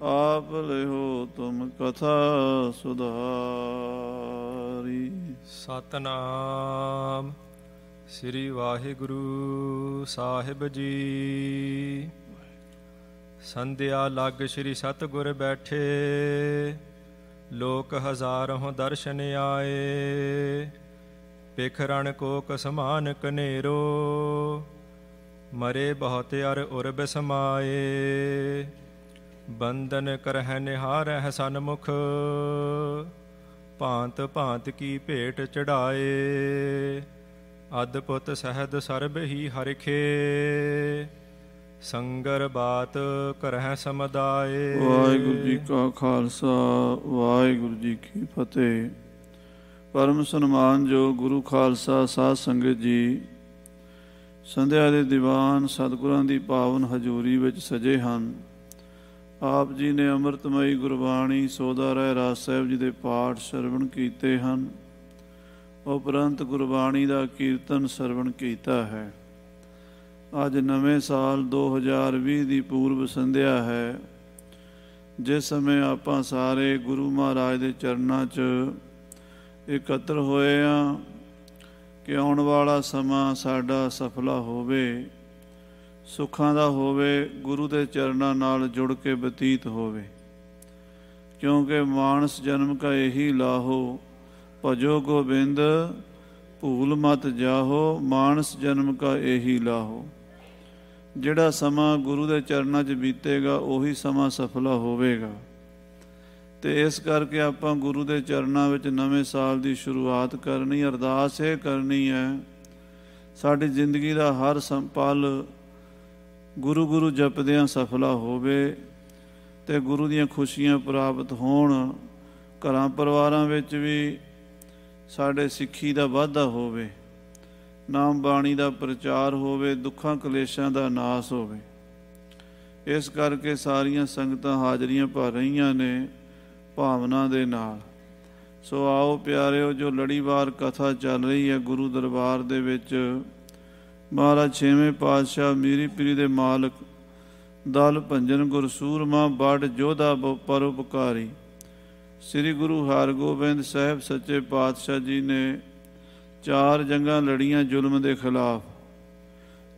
आप लिहो तुम कथा सुधारी। सतनाम श्री वाहिगुरु साहिब जी। संध्या लग श्री सतगुर बैठे, लोक हजारों दर्शन आए। पिखरण कोक समान कनेरो, मरे बहुत अर उर्ब समाए। बंदन करह निहार है सन्मुख, भांत भांत की भेंट चढ़ाए। अद्भुत सहद सर्ब ही हरिखे, संगर बात करह समदाए। वाहिगुरु जी का खालसा वाहिगुरु जी की फतेह। परम सन्मान जो गुरु खालसा साध संगत जी, ਸੰਧਿਆ ਦੇ ਦੀਵਾਨ ਸਤਿਗੁਰਾਂ ਦੀ ਪਾਵਨ ਹਜ਼ੂਰੀ ਵਿੱਚ ਸਜੇ ਹਨ। ਆਪ ਜੀ ਨੇ ਅੰਮ੍ਰਿਤਮਈ ਗੁਰਬਾਣੀ ਸੋਦਾ ਰਹਿ ਰਾਜ ਸਾਹਿਬ ਜੀ ਦੇ ਪਾਠ ਸਰਵਣ ਕੀਤੇ ਹਨ। ਉਪਰੰਤ ਗੁਰਬਾਣੀ ਦਾ ਕੀਰਤਨ ਸਰਵਣ ਕੀਤਾ ਹੈ। ਅੱਜ ਨਵੇਂ ਸਾਲ 2020 ਦੀ ਪੂਰਬ ਸੰਧਿਆ ਹੈ, ਜਿਸ ਸਮੇਂ ਆਪਾਂ ਸਾਰੇ ਗੁਰੂ ਮਹਾਰਾਜ ਦੇ ਚਰਨਾਂ 'ਚ ਇਕੱਤਰ ਹੋਏ ਹਾਂ ਕਿ ਆਉਣ ਵਾਲਾ ਸਮਾਂ ਸਾਡਾ ਸਫਲਾ ਹੋਵੇ, ਸੁੱਖਾਂ ਦਾ ਹੋਵੇ, ਗੁਰੂ ਦੇ ਚਰਨਾਂ ਨਾਲ ਜੁੜ ਕੇ ਬਤੀਤ ਹੋਵੇ। ਕਿਉਂਕਿ ਮਾਨਸ ਜਨਮ ਕਾ ਇਹੀ ਲਾਹੋ, ਭਜੋ ਗੋਬਿੰਦ ਭੂਲ ਮਤ ਜਾਹੋ। ਮਾਨਸ ਜਨਮ ਕਾ ਇਹੀ ਲਾਹੋ। ਜਿਹੜਾ ਸਮਾਂ ਗੁਰੂ ਦੇ ਚਰਨਾਂ 'ਚ ਬੀਤੇਗਾ ਉਹੀ ਸਮਾਂ ਸਫਲਾ ਹੋਵੇਗਾ। ਅਤੇ ਇਸ ਕਰਕੇ ਆਪਾਂ ਗੁਰੂ ਦੇ ਚਰਨਾਂ ਵਿੱਚ ਨਵੇਂ ਸਾਲ ਦੀ ਸ਼ੁਰੂਆਤ ਕਰਨੀ, ਅਰਦਾਸ ਇਹ ਕਰਨੀ ਹੈ ਸਾਡੀ ਜ਼ਿੰਦਗੀ ਦਾ ਹਰ ਪਲ ਗੁਰੂ ਗੁਰੂ ਜਪਦਿਆਂ ਸਫਲਾ ਹੋਵੇ ਅਤੇ ਗੁਰੂ ਦੀਆਂ ਖੁਸ਼ੀਆਂ ਪ੍ਰਾਪਤ ਹੋਣ। ਘਰਾਂ ਪਰਿਵਾਰਾਂ ਵਿੱਚ ਵੀ ਸਾਡੇ ਸਿੱਖੀ ਦਾ ਵਾਧਾ ਹੋਵੇ, ਨਾਮ ਬਾਣੀ ਦਾ ਪ੍ਰਚਾਰ ਹੋਵੇ, ਦੁੱਖਾਂ ਕਲੇਸ਼ਾਂ ਦਾ ਨਾਸ ਹੋਵੇ। ਇਸ ਕਰਕੇ ਸਾਰੀਆਂ ਸੰਗਤਾਂ ਹਾਜ਼ਰੀਆਂ ਭਰ ਰਹੀਆਂ ਨੇ ਭਾਵਨਾ ਦੇ ਨਾਲ। ਸੋ ਆਓ ਪਿਆਰਿਓ, ਜੋ ਲੜੀਵਾਰ ਕਥਾ ਚੱਲ ਰਹੀ ਹੈ ਗੁਰੂ ਦਰਬਾਰ ਦੇ ਵਿੱਚ, ਮਹਾਰਾਜ ਛੇਵੇਂ ਪਾਤਸ਼ਾਹ ਮੀਰੀ ਪੀਰੀ ਦੇ ਮਾਲਕ ਦਲ ਭੰਜਨ ਗੁਰ ਸੂਰਮਾ ਬੜ ਜੋਧਾ ਪਰਉਪਕਾਰੀ ਸ੍ਰੀ ਗੁਰੂ ਹਰਗੋਬਿੰਦ ਸਾਹਿਬ ਸੱਚੇ ਪਾਤਸ਼ਾਹ ਜੀ ਨੇ 4 ਜੰਗਾਂ ਲੜੀਆਂ ਜ਼ੁਲਮ ਦੇ ਖਿਲਾਫ।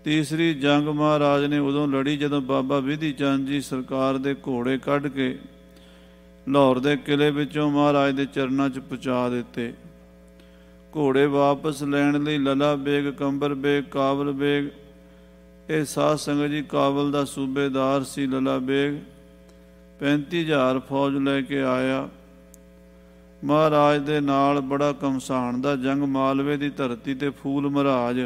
ਤੀਸਰੀ ਜੰਗ ਮਹਾਰਾਜ ਨੇ ਉਦੋਂ ਲੜੀ ਜਦੋਂ ਬਾਬਾ ਵਿਧੀ ਚੰਦ ਜੀ ਸਰਕਾਰ ਦੇ ਘੋੜੇ ਕੱਢ ਕੇ ਲਾਹੌਰ ਦੇ ਕਿਲ੍ਹੇ ਵਿੱਚੋਂ ਮਹਾਰਾਜ ਦੇ ਚਰਨਾਂ 'ਚ ਪਹੁੰਚਾ ਦਿੱਤੇ। ਘੋੜੇ ਵਾਪਸ ਲੈਣ ਲਈ ਲਲਾ ਬੇਗ, ਕੰਬਰ ਬੇਗ, ਕਾਬਲ ਬੇਗ, ਇਹ ਸਾਧ ਸੰਗਤ ਜੀ ਕਾਬਲ ਦਾ ਸੂਬੇਦਾਰ ਸੀ ਲਲਾ ਬੇਗ, 35,000 ਫੌਜ ਲੈ ਕੇ ਆਇਆ। ਮਹਾਰਾਜ ਦੇ ਨਾਲ ਬੜਾ ਘਮਸਾਣ ਦਾ ਜੰਗ, ਮਾਲਵੇ ਦੀ ਧਰਤੀ 'ਤੇ ਫੂਲ ਮਹਾਰਾਜ,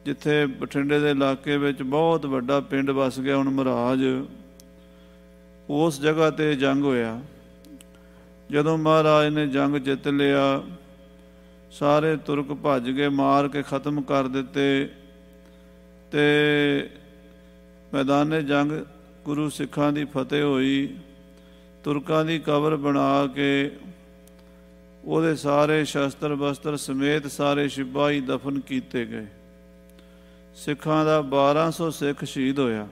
ਜਿੱਥੇ ਬਠਿੰਡੇ ਦੇ ਇਲਾਕੇ ਵਿੱਚ ਬਹੁਤ ਵੱਡਾ ਪਿੰਡ ਵਸ ਗਿਆ ਹੁਣ ਮਹਾਰਾਜ, ਉਸ ਜਗ੍ਹਾ 'ਤੇ ਜੰਗ ਹੋਇਆ। ਜਦੋਂ ਮਹਾਰਾਜ ਨੇ ਜੰਗ ਜਿੱਤ ਲਿਆ, ਸਾਰੇ ਤੁਰਕ ਭੱਜ ਗਏ, ਮਾਰ ਕੇ ਖ਼ਤਮ ਕਰ ਦਿੱਤੇ ਅਤੇ ਮੈਦਾਨੇ ਜੰਗ ਗੁਰੂ ਸਿੱਖਾਂ ਦੀ ਫਤਿਹ ਹੋਈ। ਤੁਰਕਾਂ ਦੀ ਕਬਰ ਬਣਾ ਕੇ ਉਹਦੇ ਸਾਰੇ ਸ਼ਸਤਰ ਬਸਤਰ ਸਮੇਤ ਸਾਰੇ ਸਿਪਾਹੀ ਦਫਨ ਕੀਤੇ ਗਏ। ਸਿੱਖਾਂ ਦਾ 1200 ਸਿੱਖ ਸ਼ਹੀਦ ਹੋਇਆ।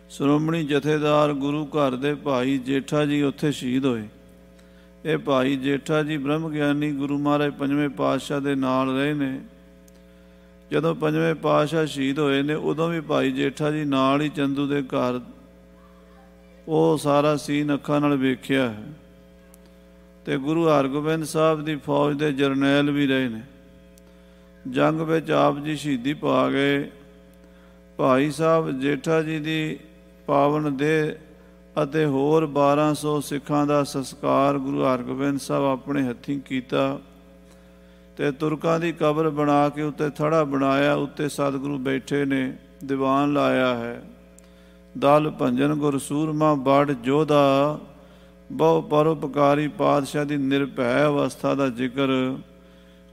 ਸ਼੍ਰੋਮਣੀ ਜਥੇਦਾਰ ਗੁਰੂ ਘਰ ਦੇ ਭਾਈ ਜੇਠਾ ਜੀ ਉੱਥੇ ਸ਼ਹੀਦ ਹੋਏ। ਇਹ ਭਾਈ ਜੇਠਾ ਜੀ ਬ੍ਰਹਮ ਗਿਆਨੀ ਗੁਰੂ ਮਹਾਰਾਜ ਪੰਜਵੇਂ ਪਾਤਸ਼ਾਹ ਦੇ ਨਾਲ ਰਹੇ ਨੇ। ਜਦੋਂ ਪੰਜਵੇਂ ਪਾਤਸ਼ਾਹ ਸ਼ਹੀਦ ਹੋਏ ਨੇ ਉਦੋਂ ਵੀ ਭਾਈ ਜੇਠਾ ਜੀ ਨਾਲ ਹੀ ਚੰਦੂ ਦੇ ਘਰ ਉਹ ਸਾਰਾ ਸੀਨ ਅੱਖਾਂ ਨਾਲ ਵੇਖਿਆ ਹੈ। ਅਤੇ ਗੁਰੂ ਹਰਗੋਬਿੰਦ ਸਾਹਿਬ ਦੀ ਫੌਜ ਦੇ ਜਰਨੈਲ ਵੀ ਰਹੇ ਨੇ। ਜੰਗ ਵਿੱਚ ਆਪ ਜੀ ਸ਼ਹੀਦੀ ਪਾ ਗਏ। ਭਾਈ ਸਾਹਿਬ ਜੇਠਾ ਜੀ ਦੀ ਪਾਵਨ ਦੇਹ ਅਤੇ ਹੋਰ 1200 ਸਿੱਖਾਂ ਦਾ ਸੰਸਕਾਰ ਗੁਰੂ ਹਰਗੋਬਿੰਦ ਸਾਹਿਬ ਆਪਣੇ ਹੱਥੀਂ ਕੀਤਾ ਅਤੇ ਤੁਰਕਾਂ ਦੀ ਕਬਰ ਬਣਾ ਕੇ ਉੱਤੇ ਥੜਾ ਬਣਾਇਆ, ਉੱਤੇ ਸਤਿਗੁਰੂ ਬੈਠੇ ਨੇ, ਦੀਵਾਨ ਲਾਇਆ ਹੈ। ਦਲ ਭੰਜਨ ਗੁਰ ਸੂਰਮਾ ਬੜ ਜੋਧਾ ਬਹੁ ਪਰਉਪਕਾਰੀ ਪਾਤਸ਼ਾਹ ਦੀ ਨਿਰਭੈ ਅਵਸਥਾ ਦਾ ਜ਼ਿਕਰ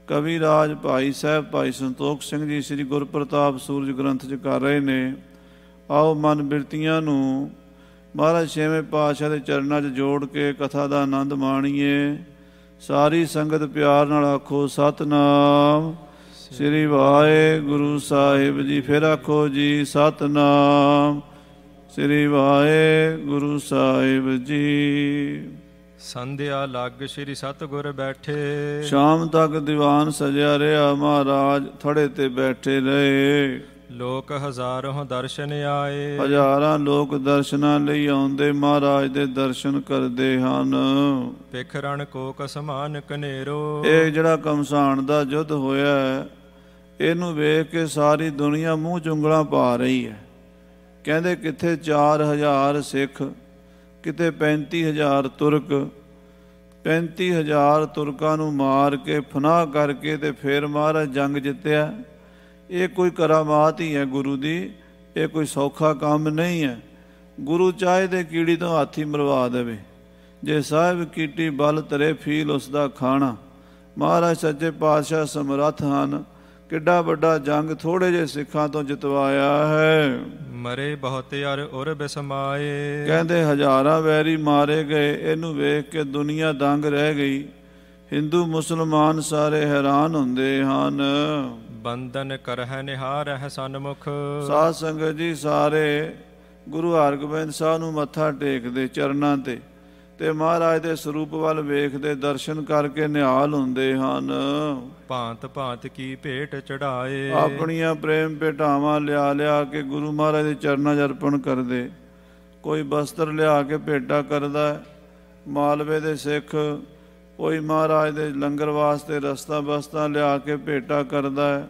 ਕਵੀ ਰਾਜ ਭਾਈ ਸਾਹਿਬ ਭਾਈ ਸੰਤੋਖ ਸਿੰਘ ਜੀ ਸ੍ਰੀ ਗੁਰਪ੍ਰਤਾਪ ਸੂਰਜ ਗ੍ਰੰਥ 'ਚ ਕਰ ਰਹੇ ਨੇ। ਆਓ ਮਨ ਬਿਰਤੀਆਂ ਨੂੰ ਮਹਾਰਾਜ ਛੇਵੇਂ ਪਾਤਸ਼ਾਹ ਦੇ ਚਰਨਾਂ 'ਚ ਜੋੜ ਕੇ ਕਥਾ ਦਾ ਆਨੰਦ ਮਾਣੀਏ। ਸਾਰੀ ਸੰਗਤ ਪਿਆਰ ਨਾਲ ਆਖੋ ਸਤਿਨਾਮ ਸ੍ਰੀ ਵਾਹਿਗੁਰੂ ਸਾਹਿਬ ਜੀ। ਫਿਰ ਆਖੋ ਜੀ ਸਤਿਨਾਮ ਸ੍ਰੀ ਵਾਹਿਗੁਰੂ ਸਾਹਿਬ ਜੀ। ਸੰਧਿਆ ਲੱਗ ਸ੍ਰੀ ਸਤਿਗੁਰ ਬੈਠੇ। ਸ਼ਾਮ ਤੱਕ ਦੀਵਾਨ ਸਜਿਆ ਰਿਹਾ, ਮਹਾਰਾਜ ਥੜੇ ਤੇ ਬੈਠੇ ਰਹੇ। ਲੋਕ ਹਜ਼ਾਰਾਂ ਦਰਸ਼ਨ ਆਏ। ਹਜ਼ਾਰਾਂ ਲੋਕ ਦਰਸ਼ਨਾਂ ਲਈ ਆਉਂਦੇ ਮਹਾਰਾਜ ਦੇ ਦਰਸ਼ਨ ਕਰਦੇ ਹਨ। ਪਿਖਰਣ ਕੋਕ ਸਮਾਨ ਕਨੇਰੋ। ਇਹ ਜਿਹੜਾ ਘਮਸਾਣ ਦਾ ਯੁੱਧ ਹੋਇਆ, ਇਹਨੂੰ ਵੇਖ ਕੇ ਸਾਰੀ ਦੁਨੀਆ ਮੂੰਹ 'ਚ ਉਂਗਲਾਂ ਪਾ ਰਹੀ ਹੈ। ਕਹਿੰਦੇ ਕਿੱਥੇ 4000 ਸਿੱਖ, ਕਿਤੇ 35,000 ਤੁਰਕ। 35,000 ਤੁਰਕਾਂ ਨੂੰ ਮਾਰ ਕੇ ਫਨਾਹ ਕਰਕੇ ਤੇ ਫਿਰ ਮਹਾਰਾਜ ਜੰਗ ਜਿੱਤਿਆ। ਇਹ ਕੋਈ ਕਰਾਮਾਤ ਹੀ ਹੈ ਗੁਰੂ ਦੀ, ਇਹ ਕੋਈ ਸੌਖਾ ਕੰਮ ਨਹੀਂ ਹੈ। ਗੁਰੂ ਚਾਹੇ ਤੇ ਕੀੜੀ ਤੋਂ ਹੱਥ ਹੀ ਮਰਵਾ ਦੇਵੇ। ਜੇ ਸਾਹਿਬ ਕੀਟੀ ਬਲ ਧਰੇ ਫੀਲ ਉਸ ਦਾ ਖਾਣਾ। ਮਹਾਰਾਜ ਸੱਚੇ ਪਾਤਸ਼ਾਹ ਸਮਰੱਥ ਹਨ। ਕਿੱਡਾ ਵੱਡਾ ਜੰਗ ਥੋੜੇ ਜਿਹੇ ਸਿੱਖਾਂ ਤੋਂ ਜਿਤਵਾਇਆ ਹੈ। ਮਰੇ ਬਹੁਤਿਆਰ ਉਰ ਬਿਸਮਾਏ। ਕਹਿੰਦੇ ਹਜ਼ਾਰਾਂ ਵੈਰੀ ਮਾਰੇ ਗਏ। ਇਹਨੂੰ ਵੇਖ ਕੇ ਦੁਨੀਆ ਦੰਗ ਰਹਿ ਗਈ। ਹਿੰਦੂ ਮੁਸਲਮਾਨ ਸਾਰੇ ਹੈਰਾਨ ਹੁੰਦੇ ਹਨ। ਬੰਧਨ ਕਰਹਿ ਨਿਹਾਰਹਿ ਸਨਮੁਖ। ਸਾਧ ਸੰਗਤ ਜੀ ਸਾਰੇ ਗੁਰੂ ਹਰਗੋਬਿੰਦ ਸਾਹਿਬ ਨੂੰ ਮੱਥਾ ਟੇਕਦੇ ਚਰਨਾਂ ਤੇ ਮਹਾਰਾਜ ਦੇ ਸਰੂਪ ਵੱਲ ਵੇਖਦੇ, ਦਰਸ਼ਨ ਕਰਕੇ ਨਿਹਾਲ ਹੁੰਦੇ ਹਨ। ਭਾਂਤ ਭਾਂਤ ਕੀ ਭੇਟ ਚੜਾਏ। ਆਪਣੀਆਂ ਪ੍ਰੇਮ ਭੇਟਾਵਾਂ ਲਿਆ ਕੇ ਗੁਰੂ ਮਹਾਰਾਜ ਦੇ ਚਰਨਾਂ 'ਚ ਅਰਪਣ ਕਰਦੇ। ਕੋਈ ਬਸਤਰ ਲਿਆ ਕੇ ਭੇਟਾ ਕਰਦਾ, ਮਾਲਵੇ ਦੇ ਸਿੱਖ। ਕੋਈ ਮਹਾਰਾਜ ਦੇ ਲੰਗਰ ਵਾਸਤੇ ਰਸਤਾ ਬਸਤਾ ਲਿਆ ਕੇ ਭੇਟਾ ਕਰਦਾ ਹੈ।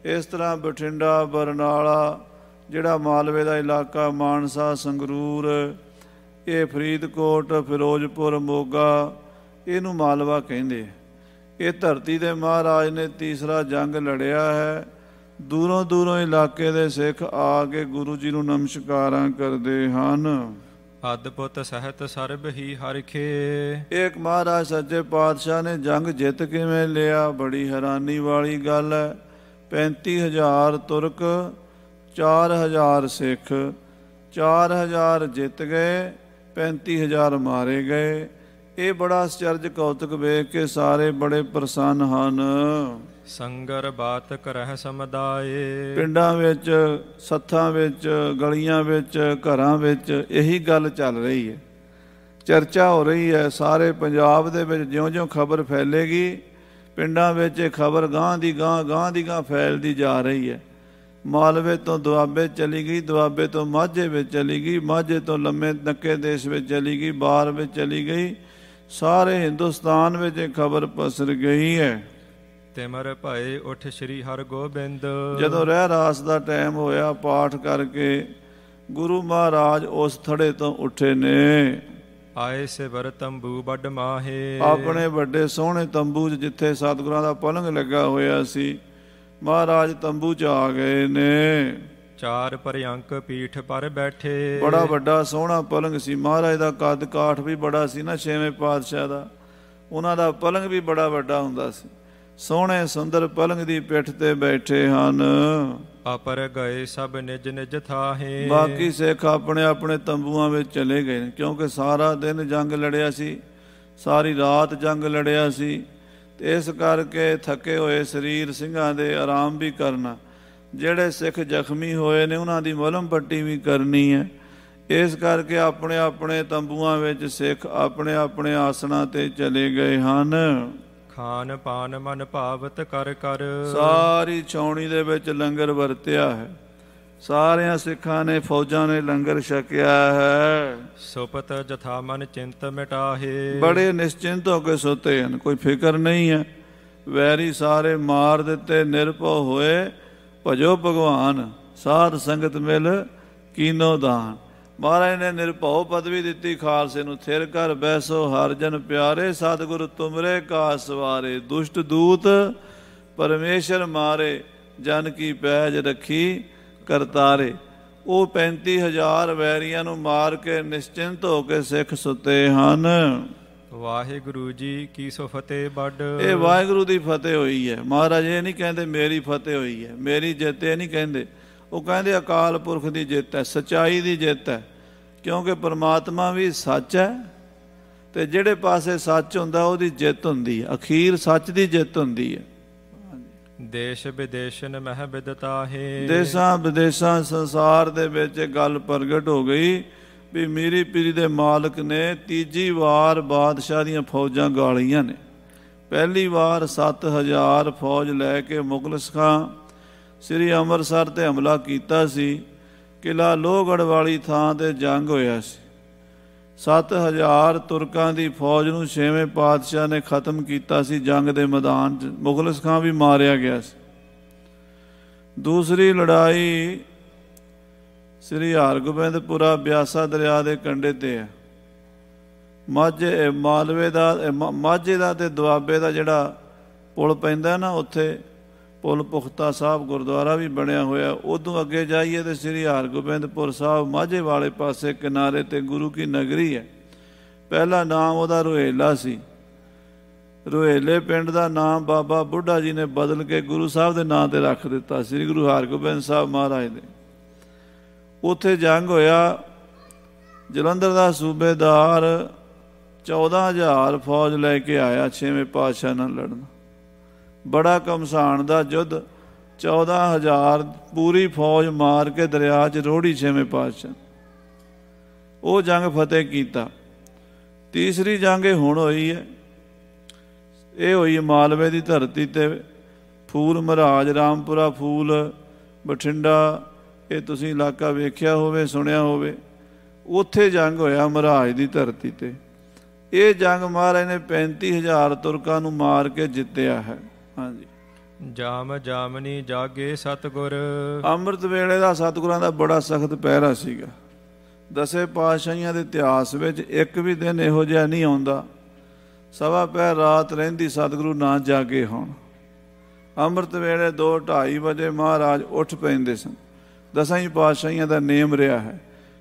ਇਸ ਤਰ੍ਹਾਂ ਬਠਿੰਡਾ, ਬਰਨਾਲਾ, ਜਿਹੜਾ ਮਾਲਵੇ ਦਾ ਇਲਾਕਾ, ਮਾਨਸਾ, ਸੰਗਰੂਰ, ਇਹ ਫਰੀਦਕੋਟ, ਫਿਰੋਜ਼ਪੁਰ, ਮੋਗਾ, ਇਹਨੂੰ ਮਾਲਵਾ ਕਹਿੰਦੇ। ਇਹ ਧਰਤੀ ਦੇ ਮਹਾਰਾਜ ਨੇ ਤੀਸਰਾ ਜੰਗ ਲੜਿਆ ਹੈ। ਦੂਰੋਂ ਦੂਰੋਂ ਇਲਾਕੇ ਦੇ ਸਿੱਖ ਆ ਕੇ ਗੁਰੂ ਜੀ ਨੂੰ ਨਮਸਕਾਰਾਂ ਕਰਦੇ ਹਨ। ਅਦਭੁਤ ਸਹਿਤ ਸਰਬ ਹੀ ਹਰਿਖੇ। ਇੱਕ ਮਹਾਰਾਜ ਸੱਚੇ ਪਾਤਸ਼ਾਹ ਨੇ ਜੰਗ ਜਿੱਤ ਕਿਵੇਂ ਲਿਆ, ਬੜੀ ਹੈਰਾਨੀ ਵਾਲੀ ਗੱਲ ਹੈ। 35,000 ਤੁਰਕ, 4,000 ਸਿੱਖ। 4,000 ਜਿੱਤ ਗਏ, 35,000 ਮਾਰੇ ਗਏ। ਇਹ ਬੜਾ ਅਚਰਜ ਕੌਤਕ ਵੇਖ ਕੇ ਸਾਰੇ ਬੜੇ ਪ੍ਰਸੰਨ ਹਨ। ਸੰਗਰ ਬਾਤ ਕਰਹਿ ਸਮੁਦਾਏ। ਪਿੰਡਾਂ ਵਿੱਚ, ਸੱਥਾਂ ਵਿੱਚ, ਗਲੀਆਂ ਵਿੱਚ, ਘਰਾਂ ਵਿੱਚ ਇਹੀ ਗੱਲ ਚੱਲ ਰਹੀ ਹੈ, ਚਰਚਾ ਹੋ ਰਹੀ ਹੈ। ਸਾਰੇ ਪੰਜਾਬ ਦੇ ਵਿੱਚ ਜਿਉਂ-ਜਿਉਂ ਖਬਰ ਫੈਲੇਗੀ, ਪਿੰਡਾਂ ਵਿੱਚ ਇਹ ਖਬਰ ਗਾਂਹ ਦੀ ਗਾਂਹ ਫੈਲਦੀ ਜਾ ਰਹੀ ਹੈ। ਮਾਲਵੇ ਤੋਂ ਦੁਆਬੇ ਚਲੀ ਗਈ, ਦੁਆਬੇ ਤੋਂ ਮਾਝੇ ਵਿੱਚ ਚਲੀ ਗਈ, ਮਾਝੇ ਤੋਂ ਲੰਮੇ ਨੱਕੇ ਦੇਸ਼ ਵਿੱਚ ਚਲੀ ਗਈ, ਬਾਹਰ ਵਿੱਚ ਚਲੀ ਗਈ। ਸਾਰੇ ਹਿੰਦੁਸਤਾਨ ਵਿੱਚ ਇਹ ਖਬਰ ਪਸਰ ਗਈ ਹੈ। ਤਿਮਰ ਭਏ ਉਠ ਸ੍ਰੀ ਹਰਗੋਬਿੰਦ। ਜਦੋਂ ਰਹਿ ਰਾਸ ਦਾ ਟਾਈਮ ਹੋਇਆ, ਪਾਠ ਕਰਕੇ ਗੁਰੂ ਮਹਾਰਾਜ ਉਸ ਥੜੇ ਤੋਂ ਉੱਠੇ ਨੇ। ਆਏ ਸਿਵਰ ਤੰਬੂ ਵੱਡ ਮਾਹੇ। ਆਪਣੇ ਵੱਡੇ ਸੋਹਣੇ ਤੰਬੂ 'ਚ, ਜਿੱਥੇ ਸਤਿਗੁਰਾਂ ਦਾ ਪਲੰਘ ਲੱਗਾ ਹੋਇਆ ਸੀ, ਮਹਾਰਾਜ ਤੰਬੂ 'ਚ ਆ ਗਏ ਨੇ। ਚਾਰ ਪਰਿਅੰਕ ਪੀਠ ਪਰ ਬੈਠੇ। ਬੜਾ ਵੱਡਾ ਸੋਹਣਾ ਪਲੰਘ ਸੀ। ਮਹਾਰਾਜ ਦਾ ਕੱਦ ਕਾਠ ਵੀ ਬੜਾ ਸੀ ਨਾ, ਛੇਵੇਂ ਪਾਤਸ਼ਾਹ ਦਾ। ਉਹਨਾਂ ਦਾ ਪਲੰਘ ਵੀ ਬੜਾ ਵੱਡਾ ਹੁੰਦਾ ਸੀ। ਸੋਹਣੇ ਸੁੰਦਰ ਪਲੰਘ ਦੀ ਪਿੱਠ ਤੇ ਬੈਠੇ ਹਨ। ਅਪਰ ਗਏ ਸਭ ਨਿਜ ਨਿਜ ਥਾਹੇ। ਬਾਕੀ ਸਿੱਖ ਆਪਣੇ ਆਪਣੇ ਤੰਬੂਆਂ ਵਿੱਚ ਚਲੇ ਗਏ ਨੇ, ਕਿਉਂਕਿ ਸਾਰਾ ਦਿਨ ਜੰਗ ਲੜਿਆ ਸੀ, ਸਾਰੀ ਰਾਤ ਜੰਗ ਲੜਿਆ ਸੀ। ਤੇ ਇਸ ਕਰਕੇ ਥੱਕੇ ਹੋਏ ਸਰੀਰ ਸਿੰਘਾਂ ਦੇ ਆਰਾਮ ਵੀ ਕਰਨਾ। ਜਿਹੜੇ ਸਿੱਖ ਜ਼ਖਮੀ ਹੋਏ ਨੇ ਉਹਨਾਂ ਦੀ ਮਲਮ ਪੱਟੀ ਵੀ ਕਰਨੀ ਹੈ। ਇਸ ਕਰਕੇ ਆਪਣੇ ਆਪਣੇ ਤੰਬੂਆਂ ਵਿੱਚ ਸਿੱਖ ਆਪਣੇ ਆਪਣੇ ਆਸਣਾਂ ਤੇ ਚਲੇ ਗਏ ਹਨ। ਖਾਨ ਪਾਨ ਮਨ ਭਾਵਤ ਕਰ ਕਰ। ਸਾਰੀ ਛਾਉਣੀ ਦੇ ਵਿੱਚ ਲੰਗਰ ਵਰਤਿਆ ਹੈ। ਸਾਰਿਆਂ ਸਿੱਖਾਂ ਨੇ, ਫੌਜਾਂ ਨੇ ਲੰਗਰ ਛਕਿਆ ਹੈ। ਸੁਪਤ ਜਥਾ ਮਨ ਚਿੰਤ ਮਿਟਾਹੇ। ਬੜੇ ਨਿਸ਼ਚਿੰਤ ਹੋ ਕੇ ਸੁੱਤੇ ਹਨ, ਕੋਈ ਫਿਕਰ ਨਹੀਂ ਹੈ। ਵੈਰੀ ਸਾਰੇ ਮਾਰ ਦਿੱਤੇ, ਨਿਰਭਉ ਹੋਏ ਭਜੋ ਭਗਵਾਨ। ਸਾਧ ਸੰਗਤ ਮਿਲ ਕੀਨੋ ਦਾਨ। ਮਹਾਰਾਜ ਨੇ ਨਿਰਭਉ ਪਦਵੀ ਦਿੱਤੀ ਖਾਲਸੇ ਨੂੰ। ਥਿਰ ਕਰ ਬੈਸੋ ਹਰ ਜਨ ਪਿਆਰੇ, ਸਤਿਗੁਰ ਤੁਮਰੇ ਕਾ ਸਵਾਰੇ। ਦੁਸ਼ਟ ਦੂਤ ਪਰਮੇਸ਼ਰ ਮਾਰੇ, ਜਨ ਕੀ ਪੈਜ ਰੱਖੀ ਕਰਤਾਰੇ। ਉਹ 35,000 ਵੈਰੀਆਂ ਨੂੰ ਮਾਰ ਕੇ ਨਿਸ਼ਚਿੰਤ ਹੋ ਕੇ ਸਿੱਖ ਸੁੱਤੇ ਹਨ। ਵਾਹਿਗੁਰੂ ਜੀ ਕੀ ਸੋ ਫਤਿਹ ਵੱਡ। ਇਹ ਵਾਹਿਗੁਰੂ ਦੀ ਫਤਿਹ ਹੋਈ ਹੈ। ਮਹਾਰਾਜ ਇਹ ਨਹੀਂ ਕਹਿੰਦੇ ਮੇਰੀ ਫਤਿਹ ਹੋਈ ਹੈ, ਮੇਰੀ ਜਿੱਤ ਇਹ ਨਹੀਂ ਕਹਿੰਦੇ। ਉਹ ਕਹਿੰਦੇ ਅਕਾਲ ਪੁਰਖ ਦੀ ਜਿੱਤ ਹੈ, ਸੱਚਾਈ ਦੀ ਜਿੱਤ ਹੈ। ਕਿਉਂਕਿ ਪਰਮਾਤਮਾ ਵੀ ਸੱਚ ਹੈ, ਤੇ ਜਿਹੜੇ ਪਾਸੇ ਸੱਚ ਹੁੰਦਾ ਉਹਦੀ ਜਿੱਤ ਹੁੰਦੀ ਹੈ। ਅਖੀਰ ਸੱਚ ਦੀ ਜਿੱਤ ਹੁੰਦੀ ਹੈ। ਦੇਸ਼ ਵਿਦੇਸ਼ਨ ਮਹਿ ਬਿਦਤਾਹੇ। ਦੇਸ਼ਾਂ ਵਿਦੇਸ਼ਾਂ ਸੰਸਾਰ ਦੇ ਵਿੱਚ ਗੱਲ ਪ੍ਰਗਟ ਹੋ ਗਈ ਵੀ ਮੀਰੀ ਪੀਰੀ ਦੇ ਮਾਲਕ ਨੇ ਤੀਜੀ ਵਾਰ ਬਾਦਸ਼ਾਹ ਦੀਆਂ ਫੌਜਾਂ ਗਾਲੀਆਂ ਨੇ। ਪਹਿਲੀ ਵਾਰ 7000 ਫੌਜ ਲੈ ਕੇ ਮੁਗਲ ਸਿੱਖਾਂ ਸ੍ਰੀ ਅੰਮ੍ਰਿਤਸਰ 'ਤੇ ਹਮਲਾ ਕੀਤਾ ਸੀ। ਕਿਲ੍ਹਾ ਲੋਹਗੜ੍ਹ ਵਾਲੀ ਥਾਂ 'ਤੇ ਜੰਗ ਹੋਇਆ ਸੀ। 7000 ਤੁਰਕਾਂ ਦੀ ਫੌਜ ਨੂੰ 6ਵੇਂ ਪਾਤਸ਼ਾਹ ਨੇ ਖਤਮ ਕੀਤਾ ਸੀ ਜੰਗ ਦੇ ਮੈਦਾਨ 'ਚ। ਮੁਗਲ ਸਿੱਖਾਂ ਵੀ ਮਾਰਿਆ ਗਿਆ ਸੀ। ਦੂਸਰੀ ਲੜਾਈ ਸ੍ਰੀ ਹਰਗੋਬਿੰਦਪੁਰਾ ਬਿਆਸਾ ਦਰਿਆ ਦੇ ਕੰਢੇ 'ਤੇ ਹੈ। ਮਾਝੇ ਦਾ ਤੇ ਦੁਆਬੇ ਦਾ ਜਿਹੜਾ ਪੁਲ ਪੈਂਦਾ ਨਾ, ਉੱਥੇ ਪੁਲ ਪੁਖਤਾ ਸਾਹਿਬ ਗੁਰਦੁਆਰਾ ਵੀ ਬਣਿਆ ਹੋਇਆ। ਉਦੋਂ ਅੱਗੇ ਜਾਈਏ ਤਾਂ ਸ੍ਰੀ ਹਰਗੋਬਿੰਦਪੁਰ ਸਾਹਿਬ ਮਾਝੇ ਵਾਲੇ ਪਾਸੇ ਕਿਨਾਰੇ 'ਤੇ ਗੁਰੂ ਕੀ ਨਗਰੀ ਹੈ। ਪਹਿਲਾ ਨਾਮ ਉਹਦਾ ਰੋਹੇਲਾ ਸੀ। ਰੋਹੇਲੇ ਪਿੰਡ ਦਾ ਨਾਮ ਬਾਬਾ ਬੁੱਢਾ ਜੀ ਨੇ ਬਦਲ ਕੇ ਗੁਰੂ ਸਾਹਿਬ ਦੇ ਨਾਂ 'ਤੇ ਰੱਖ ਦਿੱਤਾ, ਸ੍ਰੀ ਗੁਰੂ ਹਰਗੋਬਿੰਦ ਸਾਹਿਬ ਮਹਾਰਾਜ ਦੇ। ਉੱਥੇ ਜੰਗ ਹੋਇਆ। ਜਲੰਧਰ ਦਾ ਸੂਬੇਦਾਰ 14000 ਫੌਜ ਲੈ ਕੇ ਆਇਆ 6ਵੇਂ ਪਾਤਸ਼ਾਹ ਨਾਲ ਲੜਨ। ਬੜਾ ਘਮਸਾਣ ਦਾ ਯੁੱਧ। 14000 ਪੂਰੀ ਫੌਜ ਮਾਰ ਕੇ ਦਰਿਆ 'ਚ ਰੋੜੀ 6ਵੇਂ ਪਾਤਸ਼ਾਹ। ਉਹ ਜੰਗ ਫਤਿਹ ਕੀਤਾ। ਤੀਸਰੀ ਜੰਗ ਇਹ ਹੁਣ ਹੋਈ ਹੈ। ਇਹ ਹੋਈ ਮਾਲਵੇ ਦੀ ਧਰਤੀ 'ਤੇ। ਫੂਲ ਮਹਾਰਾਜ, ਰਾਮਪੁਰਾ ਫੂਲ, ਬਠਿੰਡਾ, ਇਹ ਤੁਸੀਂ ਇਲਾਕਾ ਵੇਖਿਆ ਹੋਵੇ, ਸੁਣਿਆ ਹੋਵੇ। ਉੱਥੇ ਜੰਗ ਹੋਇਆ ਮਹਾਰਾਜ ਦੀ ਧਰਤੀ 'ਤੇ। ਇਹ ਜੰਗ ਮਹਾਰਾਜ ਨੇ 35000 ਤੁਰਕਾਂ ਨੂੰ ਮਾਰ ਕੇ ਜਿੱਤਿਆ ਹੈ। ਹਾਂਜੀ। ਜਾਮ ਜਾਮਨੀ ਜਾਗੇ ਸਤਿਗੁਰ। ਅੰਮ੍ਰਿਤ ਵੇਲੇ ਦਾ ਸਤਿਗੁਰਾਂ ਦਾ ਬੜਾ ਸਖਤ ਪਹਿਰਾ ਸੀਗਾ। 10 ਪਾਤਸ਼ਾਹੀਆਂ ਦੇ ਇਤਿਹਾਸ ਵਿੱਚ ਇੱਕ ਵੀ ਦਿਨ ਇਹੋ ਜਿਹਾ ਨਹੀਂ ਆਉਂਦਾ ਸਵਾ ਪਹਿਰ ਰਾਤ ਰਹਿੰਦੀ ਸਤਿਗੁਰੂ ਨਾ ਜਾਗੇ ਹੋਣ। ਅੰਮ੍ਰਿਤ ਵੇਲੇ 2-2:30 ਵਜੇ ਮਹਾਰਾਜ ਉੱਠ ਪੈਂਦੇ ਸਨ। 10 ਪਾਤਸ਼ਾਹੀਆਂ ਦਾ ਨੇਮ ਰਿਹਾ ਹੈ,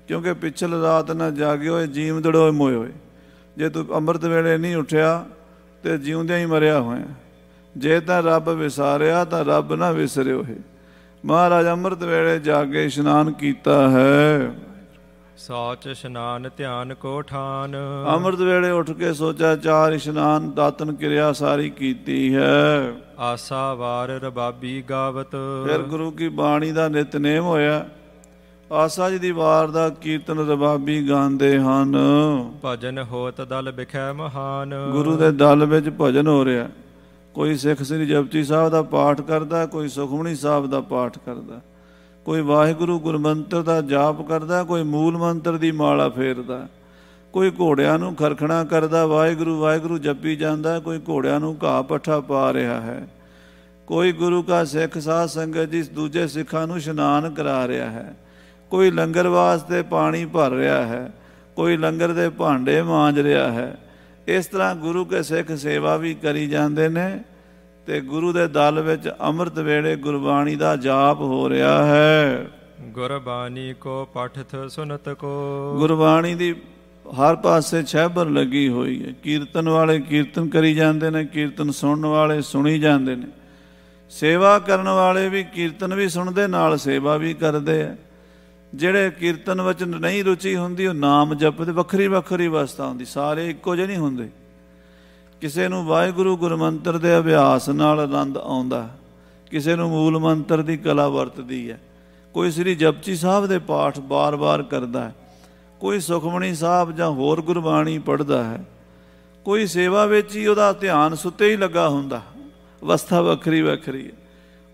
ਕਿਉਂਕਿ ਪਿਛਲ ਰਾਤ ਨਾ ਜਾਗੇ ਹੋਏ ਜੀਵ ਦੜੋਏ ਮੋਏ ਹੋਏ। ਜੇ ਤੂੰ ਅੰਮ੍ਰਿਤ ਵੇਲੇ ਨਹੀਂ ਉੱਠਿਆ ਤੇ ਜਿਉਂਦਿਆਂ ਹੀ ਮਰਿਆ ਹੋਇਆ। ਜੇ ਤਾਂ ਰੱਬ ਵਿਸਾਰਿਆ ਤਾਂ ਰੱਬ ਨਾ ਵਿਸਰਿਓ ਹੈ। ਮਹਾਰਾਜ ਅੰਮ੍ਰਿਤ ਵੇਲੇ ਜਾਗੇ ਇਸ਼ਨਾਨ ਕੀਤਾ ਹੈ। ਸੌਚ ਇਸ਼ਨਾਨ ਧਿਆਨ ਕੋ ਠਾਨ। ਅੰਮ੍ਰਿਤ ਵੇਲੇ ਉੱਠ ਕੇ ਸੋਚਿਆ 4 ਇਸ਼ਨਾਨ ਦਾਤਨ ਕਿਰਿਆ ਸਾਰੀ ਕੀਤੀ ਹੈ। ਆਸਾ ਵਾਰ ਰਬਾਬੀ ਗਾਵਤ। ਫਿਰ ਗੁਰੂ ਕੀ ਬਾਣੀ ਦਾ ਨਿਤਨੇਮ ਹੋਇਆ। ਆਸਾ ਜੀ ਦੀ ਵਾਰ ਦਾ ਕੀਰਤਨ ਰਬਾਬੀ ਗਾਉਂਦੇ ਹਨ। ਭਜਨ ਹੋਤ ਦਲ ਬਿਖੈ ਮਹਾਨ। ਗੁਰੂ ਦੇ ਦਲ ਵਿੱਚ ਭਜਨ ਹੋ ਰਿਹਾ। ਕੋਈ ਸਿੱਖ ਸ੍ਰੀ ਜਪਜੀ ਸਾਹਿਬ ਦਾ ਪਾਠ ਕਰਦਾ, ਕੋਈ ਸੁਖਮਨੀ ਸਾਹਿਬ ਦਾ ਪਾਠ ਕਰਦਾ, ਕੋਈ ਵਾਹਿਗੁਰੂ ਗੁਰਮੰਤਰ ਦਾ ਜਾਪ ਕਰਦਾ, ਕੋਈ ਮੂਲ ਮੰਤਰ ਦੀ ਮਾਲਾ ਫੇਰਦਾ, ਕੋਈ ਘੋੜਿਆਂ ਨੂੰ ਖਰਖਣਾ ਕਰਦਾ, ਵਾਹਿਗੁਰੂ ਵਾਹਿਗੁਰੂ ਜਪੀ ਜਾਂਦਾ, ਕੋਈ ਘੋੜਿਆਂ ਨੂੰ ਘਾਹ ਪੱਠਾ ਪਾ ਰਿਹਾ ਹੈ, ਕੋਈ ਗੁਰੂ ਕਾ ਸਿੱਖ ਸਾਧ ਸੰਗਤ ਜੀ ਦੂਜੇ ਸਿੱਖਾਂ ਨੂੰ ਇਸ਼ਨਾਨ ਕਰਾ ਰਿਹਾ ਹੈ, ਕੋਈ ਲੰਗਰ ਵਾਸਤੇ ਪਾਣੀ ਭਰ ਰਿਹਾ ਹੈ, ਕੋਈ ਲੰਗਰ ਦੇ ਭਾਂਡੇ ਮਾਂਜ ਰਿਹਾ ਹੈ। ਇਸ ਤਰ੍ਹਾਂ ਗੁਰੂ ਕੇ ਸਿੱਖ ਸੇਵਾ ਵੀ ਕਰੀ ਜਾਂਦੇ ਨੇ ਤੇ ਗੁਰੂ ਦੇ ਦਲ ਵਿੱਚ ਅੰਮ੍ਰਿਤ ਵੇਲੇ ਗੁਰਬਾਣੀ ਦਾ ਜਾਪ ਹੋ ਰਿਹਾ ਹੈ। ਗੁਰਬਾਣੀ ਕੋ ਪਠਤ ਸੁਨਤ ਕੋ। ਗੁਰਬਾਣੀ ਦੀ ਹਰ ਪਾਸੇ ਛਹਿਬਰ ਲੱਗੀ ਹੋਈ ਹੈ। ਕੀਰਤਨ ਵਾਲੇ ਕੀਰਤਨ ਕਰੀ ਜਾਂਦੇ ਨੇ, ਕੀਰਤਨ ਸੁਣਨ ਵਾਲੇ ਸੁਣੀ ਜਾਂਦੇ ਨੇ, ਸੇਵਾ ਕਰਨ ਵਾਲੇ ਵੀ ਕੀਰਤਨ ਵੀ ਸੁਣਦੇ ਨਾਲ ਸੇਵਾ ਵੀ ਕਰਦੇ ਆ। ਜਿਹੜੇ ਕੀਰਤਨ ਵਿੱਚ ਨਹੀਂ ਰੁਚੀ ਹੁੰਦੀ ਉਹ ਨਾਮ ਜਪਦੇ। ਵੱਖਰੀ ਵੱਖਰੀ ਅਵਸਥਾ ਹੁੰਦੀ, ਸਾਰੇ ਇੱਕੋ ਜਿਹੇ ਨਹੀਂ ਹੁੰਦੇ। ਕਿਸੇ ਨੂੰ ਵਾਹਿਗੁਰੂ ਗੁਰਮੰਤਰ ਦੇ ਅਭਿਆਸ ਨਾਲ ਆਨੰਦ ਆਉਂਦਾ, ਕਿਸੇ ਨੂੰ ਮੂਲ ਮੰਤਰ ਦੀ ਕਲਾ ਵਰਤਦੀ ਹੈ, ਕੋਈ ਸ੍ਰੀ ਜਪਜੀ ਸਾਹਿਬ ਦੇ ਪਾਠ ਬਾਰ-ਬਾਰ ਕਰਦਾ ਹੈ, ਕੋਈ ਸੁਖਮਨੀ ਸਾਹਿਬ ਜਾਂ ਹੋਰ ਗੁਰਬਾਣੀ ਪੜ੍ਹਦਾ ਹੈ, ਕੋਈ ਸੇਵਾ ਵਿੱਚ ਹੀ ਉਹਦਾ ਧਿਆਨ ਸੁੱਤੇ ਹੀ ਲੱਗਾ ਹੁੰਦਾ। ਅਵਸਥਾ ਵੱਖਰੀ ਵੱਖਰੀ ਹੈ।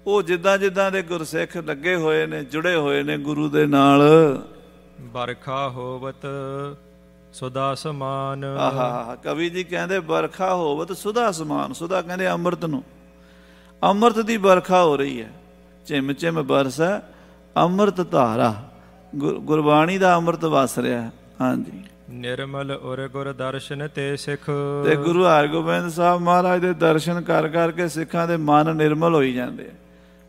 ਉਹ ਜਿੱਦਾਂ ਜਿੱਦਾਂ ਦੇ ਗੁਰਸਿੱਖ ਲੱਗੇ ਹੋਏ ਨੇ, ਜੁੜੇ ਹੋਏ ਨੇ ਗੁਰੂ ਦੇ ਨਾਲ। ਬਰਖਾ ਹੋਵਤ ਸੁਦਾ ਸਮਾਨ। ਆਹਾ, ਕਵੀ ਜੀ ਕਹਿੰਦੇ ਬਰਖਾ ਹੋਵਤ ਸੁਦਾ ਸਮਾਨ। ਸੁਦਾ ਕਹਿੰਦੇ ਅੰਮ੍ਰਿਤ ਨੂੰ। ਅੰਮ੍ਰਿਤ ਦੀ ਬਰਖਾ ਹੋ ਰਹੀ ਹੈ। ਝਿਮ ਝਿਮ ਬਰਸੈ ਅੰਮ੍ਰਿਤ ਧਾਰਾ। ਗੁਰਬਾਣੀ ਦਾ ਅੰਮ੍ਰਿਤ ਵਸ ਰਿਹਾ। ਹਾਂਜੀ। ਨਿਰਮਲ ਉਰ ਗੁਰ ਦਰਸ਼ਨ ਤੇ ਸਿੱਖ। ਤੇ ਗੁਰੂ ਹਰਗੋਬਿੰਦ ਸਾਹਿਬ ਮਹਾਰਾਜ ਦੇ ਦਰਸ਼ਨ ਕਰ ਕਰਕੇ ਸਿੱਖਾਂ ਦੇ ਮਨ ਨਿਰਮਲ ਹੋਈ ਜਾਂਦੇ।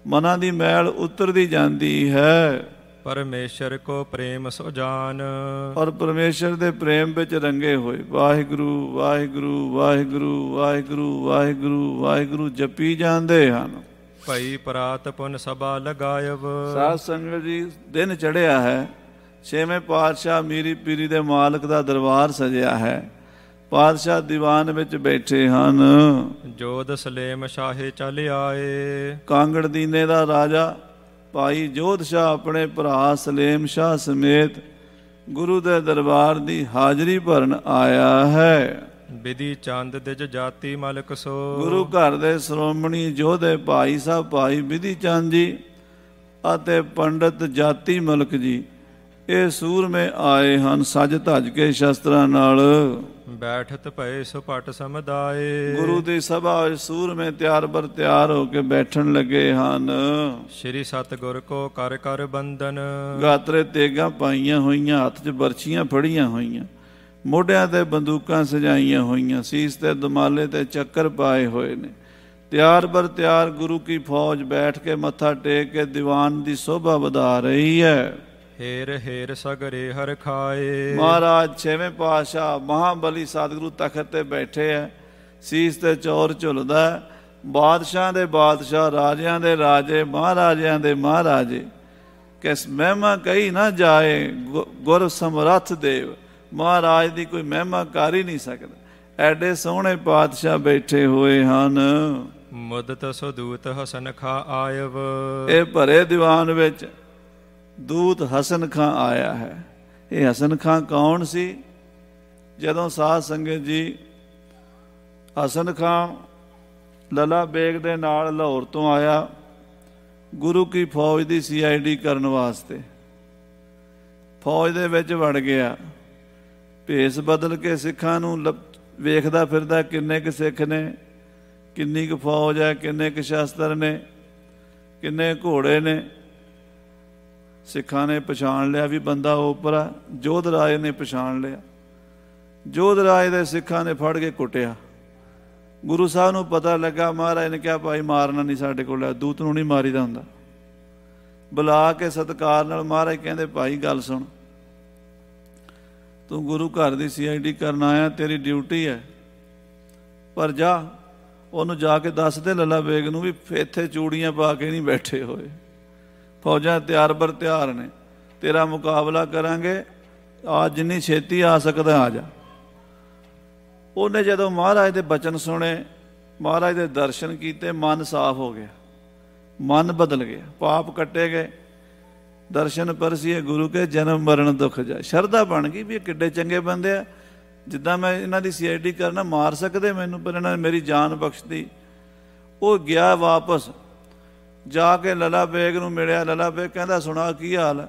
ਮਨਾਂ ਦੀ ਮੈਲ ਉਤਰਦੀ ਜਾਂਦੀ ਹੈ। ਪਰਮੇਸ਼ਰ ਕੋ ਪ੍ਰੇਮ ਸੋ ਜਾਨ। ਔਰ ਪਰਮੇਸ਼ਰ ਦੇ ਪ੍ਰੇਮ ਵਿੱਚ ਰੰਗੇ ਹੋਏ ਵਾਹਿਗੁਰੂ ਵਾਹਿਗੁਰੂ ਵਾਹਿਗੁਰੂ ਵਾਹਿਗੁਰੂ ਵਾਹਿਗੁਰੂ ਵਾਹਿਗੁਰੂ ਜਪੀ ਜਾਂਦੇ ਹਨ। ਭਈ ਪਰਾਤ ਪੁਨ ਸਭਾ ਲਗਾਇਬ। ਸਾਧ ਸੰਗਤ ਜੀ, ਦਿਨ ਚੜ੍ਹਿਆ ਹੈ। 6ਵੇਂ ਪਾਤਸ਼ਾਹ ਮੀਰੀ ਪੀਰੀ ਦੇ ਮਾਲਕ ਦਾ ਦਰਬਾਰ ਸਜਿਆ ਹੈ। ਪਾਤਸ਼ਾਹ ਦੀਵਾਨ ਵਿੱਚ ਬੈਠੇ ਹਨ। ਜੋਧ ਸਲੇਮ ਸ਼ਾਹੇ ਚੱਲ ਆਏ। ਕਾਂਗੜ ਦੀਨੇ ਦਾ ਰਾਜਾ ਭਾਈ ਜੋਧ ਸ਼ਾਹ ਆਪਣੇ ਭਰਾ ਸਲੇਮ ਸ਼ਾਹ ਸਮੇਤ ਗੁਰੂ ਦੇ ਦਰਬਾਰ ਦੀ ਹਾਜ਼ਰੀ ਭਰਨ ਆਇਆ ਹੈ। ਵਿਧੀ ਚੰਦ ਦਿਜ ਜਾਤੀ ਮਲਕ ਸੋ। ਗੁਰੂ ਘਰ ਦੇ ਸ਼੍ਰੋਮਣੀ ਯੋਧੇ ਭਾਈ ਸਾਹਿਬ ਭਾਈ ਵਿਧੀ ਚੰਦ ਜੀ ਅਤੇ ਪੰਡਤ ਜਾਤੀ ਮਲਕ ਜੀ ਇਹ ਸੂਰਮੇ ਆਏ ਹਨ ਸਜ ਧਜ ਕੇ ਸ਼ਸਤਰਾਂ ਨਾਲ। ਬੈਠਤ ਭਏ ਸੁਪਟ ਸਮਦਾਏ। ਗੁਰੂ ਦੀ ਸਭਾ ਵਿੱਚ ਸੂਰਮੇ ਤਿਆਰ ਬਰ ਤਿਆਰ ਹੋ ਕੇ ਬੈਠਣ ਲੱਗੇ ਹਨ। ਸ਼੍ਰੀ ਸਤਿਗੁਰ ਕੋ ਕਰ ਕਰ ਬੰਦਨ। ਗਾਤਰੇ ਤੇਗਾਂ ਪਾਈਆਂ ਹੋਈਆਂ, ਹੱਥ 'ਚ ਬਰਛੀਆਂ ਫੜੀਆਂ ਹੋਈਆਂ, ਮੋਢਿਆਂ ਤੇ ਬੰਦੂਕਾਂ ਸਜਾਈਆਂ ਹੋਈਆਂ, ਸੀਸ ਤੇ ਦੁਮਾਲੇ ਤੇ ਚੱਕਰ ਪਾਏ ਹੋਏ ਨੇ। ਤਿਆਰ ਬਰ ਤਿਆਰ ਗੁਰੂ ਕੀ ਫੌਜ ਬੈਠ ਕੇ ਮੱਥਾ ਟੇਕ ਕੇ ਦੀਵਾਨ ਦੀ ਸ਼ੋਭਾ ਵਧਾ ਰਹੀ ਹੈ। ਹੇਰ ਹੇਰ ਸਗਰੇ ਹਰ ਖਾਏ। ਮਹਾਰਾਜ ਛੇਵੇਂ ਪਾਤਸ਼ਾਹ ਮਹਾਬਲੀ ਸਤਿਗੁਰੂ ਤਖਤ ਤੇ ਬੈਠੇ ਹੈ, ਸੀਸ ਤੇ ਚੌਰ ਝੁਲਦਾ। ਬਾਦਸ਼ਾਹ ਦੇ ਬਾਦਸ਼ਾਹ, ਰਾਜਿਆਂ ਦੇ ਰਾਜੇ, ਮਹਾਰਾਜਿਆਂ ਦੇ ਮਹਾਰਾਜੇ, ਕਿਸ ਮਹਿਮਾ ਕਹੀ ਨਾ ਜਾਏ ਗੁਰ ਸਮਰੱਥ ਦੇਵ। ਮਹਾਰਾਜ ਦੀ ਕੋਈ ਮਹਿਮਾ ਕਰ ਹੀ ਨਹੀਂ ਸਕਦਾ। ਐਡੇ ਸੋਹਣੇ ਪਾਤਸ਼ਾਹ ਬੈਠੇ ਹੋਏ ਹਨ। ਮੁਦਤ ਸੁਦੂਤ ਹਸਨ ਖਾਂ ਆਇਵ। ਇਹ ਭਰੇ ਦੀਵਾਨ ਵਿੱਚ ਦੂਤ ਹਸਨ ਖਾਂ ਆਇਆ ਹੈ। ਇਹ ਹਸਨ ਖਾਂ ਕੌਣ ਸੀ? ਜਦੋਂ ਸਾਧ ਸੰਗਤ ਜੀ ਹਸਨ ਖਾਂ ਲਲਾ ਬੇਗ ਦੇ ਨਾਲ ਲਾਹੌਰ ਤੋਂ ਆਇਆ ਗੁਰੂ ਕੀ ਫੌਜ ਦੀ CID ਕਰਨ ਵਾਸਤੇ, ਫੌਜ ਦੇ ਵਿੱਚ ਵੜ ਗਿਆ। ਭੇਸ ਬਦਲ ਕੇ ਸਿੱਖਾਂ ਨੂੰ ਵੇਖਦਾ ਫਿਰਦਾ, ਕਿੰਨੇ ਕੁ ਸਿੱਖ ਨੇ, ਕਿੰਨੀ ਕੁ ਫੌਜ ਹੈ, ਕਿੰਨੇ ਕੁ ਸ਼ਸਤਰ ਨੇ, ਕਿੰਨੇ ਘੋੜੇ ਨੇ। ਸਿੱਖਾਂ ਨੇ ਪਛਾਣ ਲਿਆ ਵੀ ਬੰਦਾ ਓਪਰਾ। ਜੋਧ ਰਾਏ ਨੇ ਪਛਾਣ ਲਿਆ। ਜੋਧ ਰਾਏ ਦੇ ਸਿੱਖਾਂ ਨੇ ਫੜ ਕੇ ਕੁੱਟਿਆ। ਗੁਰੂ ਸਾਹਿਬ ਨੂੰ ਪਤਾ ਲੱਗਾ। ਮਹਾਰਾਜ ਨੇ ਕਿਹਾ ਭਾਈ ਮਾਰਨਾ ਨਹੀਂ ਸਾਡੇ ਕੋਲ, ਦੂਤ ਨੂੰ ਨਹੀਂ ਮਾਰੀਦਾ ਹੁੰਦਾ। ਬੁਲਾ ਕੇ ਸਤਿਕਾਰ ਨਾਲ ਮਹਾਰਾਜ ਕਹਿੰਦੇ ਭਾਈ ਗੱਲ ਸੁਣ, ਤੂੰ ਗੁਰੂ ਘਰ ਦੀ CID ਕਰਨ ਆਇਆ, ਤੇਰੀ ਡਿਊਟੀ ਹੈ, ਪਰ ਜਾ ਉਹਨੂੰ ਜਾ ਕੇ ਦੱਸ ਦੇ ਲੱਲਾ ਬੇਗ ਨੂੰ ਵੀ ਇੱਥੇ ਚੂੜੀਆਂ ਪਾ ਕੇ ਨਹੀਂ ਬੈਠੇ ਹੋਏ, ਫੌਜਾਂ ਤਿਆਰ ਬਰ ਤਿਆਰ ਨੇ, ਤੇਰਾ ਮੁਕਾਬਲਾ ਕਰਾਂਗੇ, ਆ ਜਿੰਨੀ ਛੇਤੀ ਆ ਸਕਦਾ ਆ ਜਾ। ਉਹਨੇ ਜਦੋਂ ਮਹਾਰਾਜ ਦੇ ਬਚਨ ਸੁਣੇ, ਮਹਾਰਾਜ ਦੇ ਦਰਸ਼ਨ ਕੀਤੇ, ਮਨ ਸਾਫ਼ ਹੋ ਗਿਆ, ਮਨ ਬਦਲ ਗਿਆ, ਪਾਪ ਕੱਟੇ ਗਏ। ਦਰਸ਼ਨ ਪਰਸੀਏ ਗੁਰੂ ਕੇ ਜਨਮ ਮਰਨ ਦੁੱਖ ਜਾ। ਸ਼ਰਧਾ ਬਣ ਗਈ ਵੀ ਇਹ ਕਿੱਡੇ ਚੰਗੇ ਬੰਦੇ ਆ, ਜਿੱਦਾਂ ਮੈਂ ਇਹਨਾਂ ਦੀ CID ਕਰਨਾ, ਮਾਰ ਸਕਦੇ ਮੈਨੂੰ, ਪਰ ਇਹਨਾਂ ਨੇ ਮੇਰੀ ਜਾਨ ਬਖਸ਼ਦੀ। ਉਹ ਗਿਆ ਵਾਪਸ, ਜਾ ਕੇ ਲੱਲਾ ਬੇਗ ਨੂੰ ਮਿਲਿਆ। ਲੱਲਾ ਬੇਗ ਕਹਿੰਦਾ ਸੁਣਾ ਕੀ ਹਾਲ ਹੈ?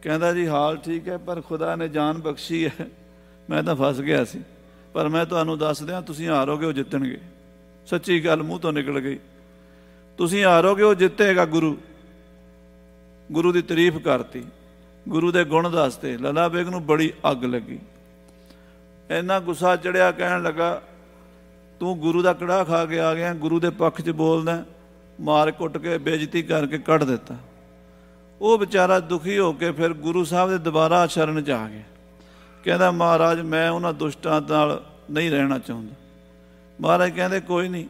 ਕਹਿੰਦਾ ਜੀ ਹਾਲ ਠੀਕ ਹੈ, ਪਰ ਖੁਦਾ ਨੇ ਜਾਨ ਬਖਸ਼ੀ ਹੈ, ਮੈਂ ਤਾਂ ਫਸ ਗਿਆ ਸੀ, ਪਰ ਮੈਂ ਤੁਹਾਨੂੰ ਦੱਸ ਦਿਆਂ ਤੁਸੀਂ ਹਾਰੋਗੇ, ਉਹ ਜਿੱਤਣਗੇ। ਸੱਚੀ ਗੱਲ ਮੂੰਹ ਤੋਂ ਨਿਕਲ ਗਈ। ਤੁਸੀਂ ਹਾਰੋਗੇ, ਉਹ ਜਿੱਤੇਗਾ। ਗੁਰੂ ਦੀ ਤਾਰੀਫ ਕਰਤੀ, ਗੁਰੂ ਦੇ ਗੁਣ ਦੱਸਤੇ। ਲੱਲਾ ਬੇਗ ਨੂੰ ਬੜੀ ਅੱਗ ਲੱਗੀ, ਇੰਨਾ ਗੁੱਸਾ ਚੜਿਆ, ਕਹਿਣ ਲੱਗਾ ਤੂੰ ਗੁਰੂ ਦਾ ਕੜਾਹ ਖਾ ਕੇ ਆ ਗਿਆ, ਗੁਰੂ ਦੇ ਪੱਖ 'ਚ ਬੋਲਦਾ। ਮਾਰ ਕੁੱਟ ਕੇ ਬੇਇੱਜ਼ਤੀ ਕਰਕੇ ਕੱਢ ਦਿੱਤਾ। ਉਹ ਵਿਚਾਰਾ ਦੁਖੀ ਹੋ ਕੇ ਫਿਰ ਗੁਰੂ ਸਾਹਿਬ ਦੇ ਦੁਬਾਰਾ ਸ਼ਰਨ 'ਚ ਆ ਗਿਆ। ਕਹਿੰਦਾ ਮਹਾਰਾਜ ਮੈਂ ਉਹਨਾਂ ਦੁਸ਼ਟਾਂ ਨਾਲ ਨਹੀਂ ਰਹਿਣਾ ਚਾਹੁੰਦਾ। ਮਹਾਰਾਜ ਕਹਿੰਦੇ ਕੋਈ ਨਹੀਂ,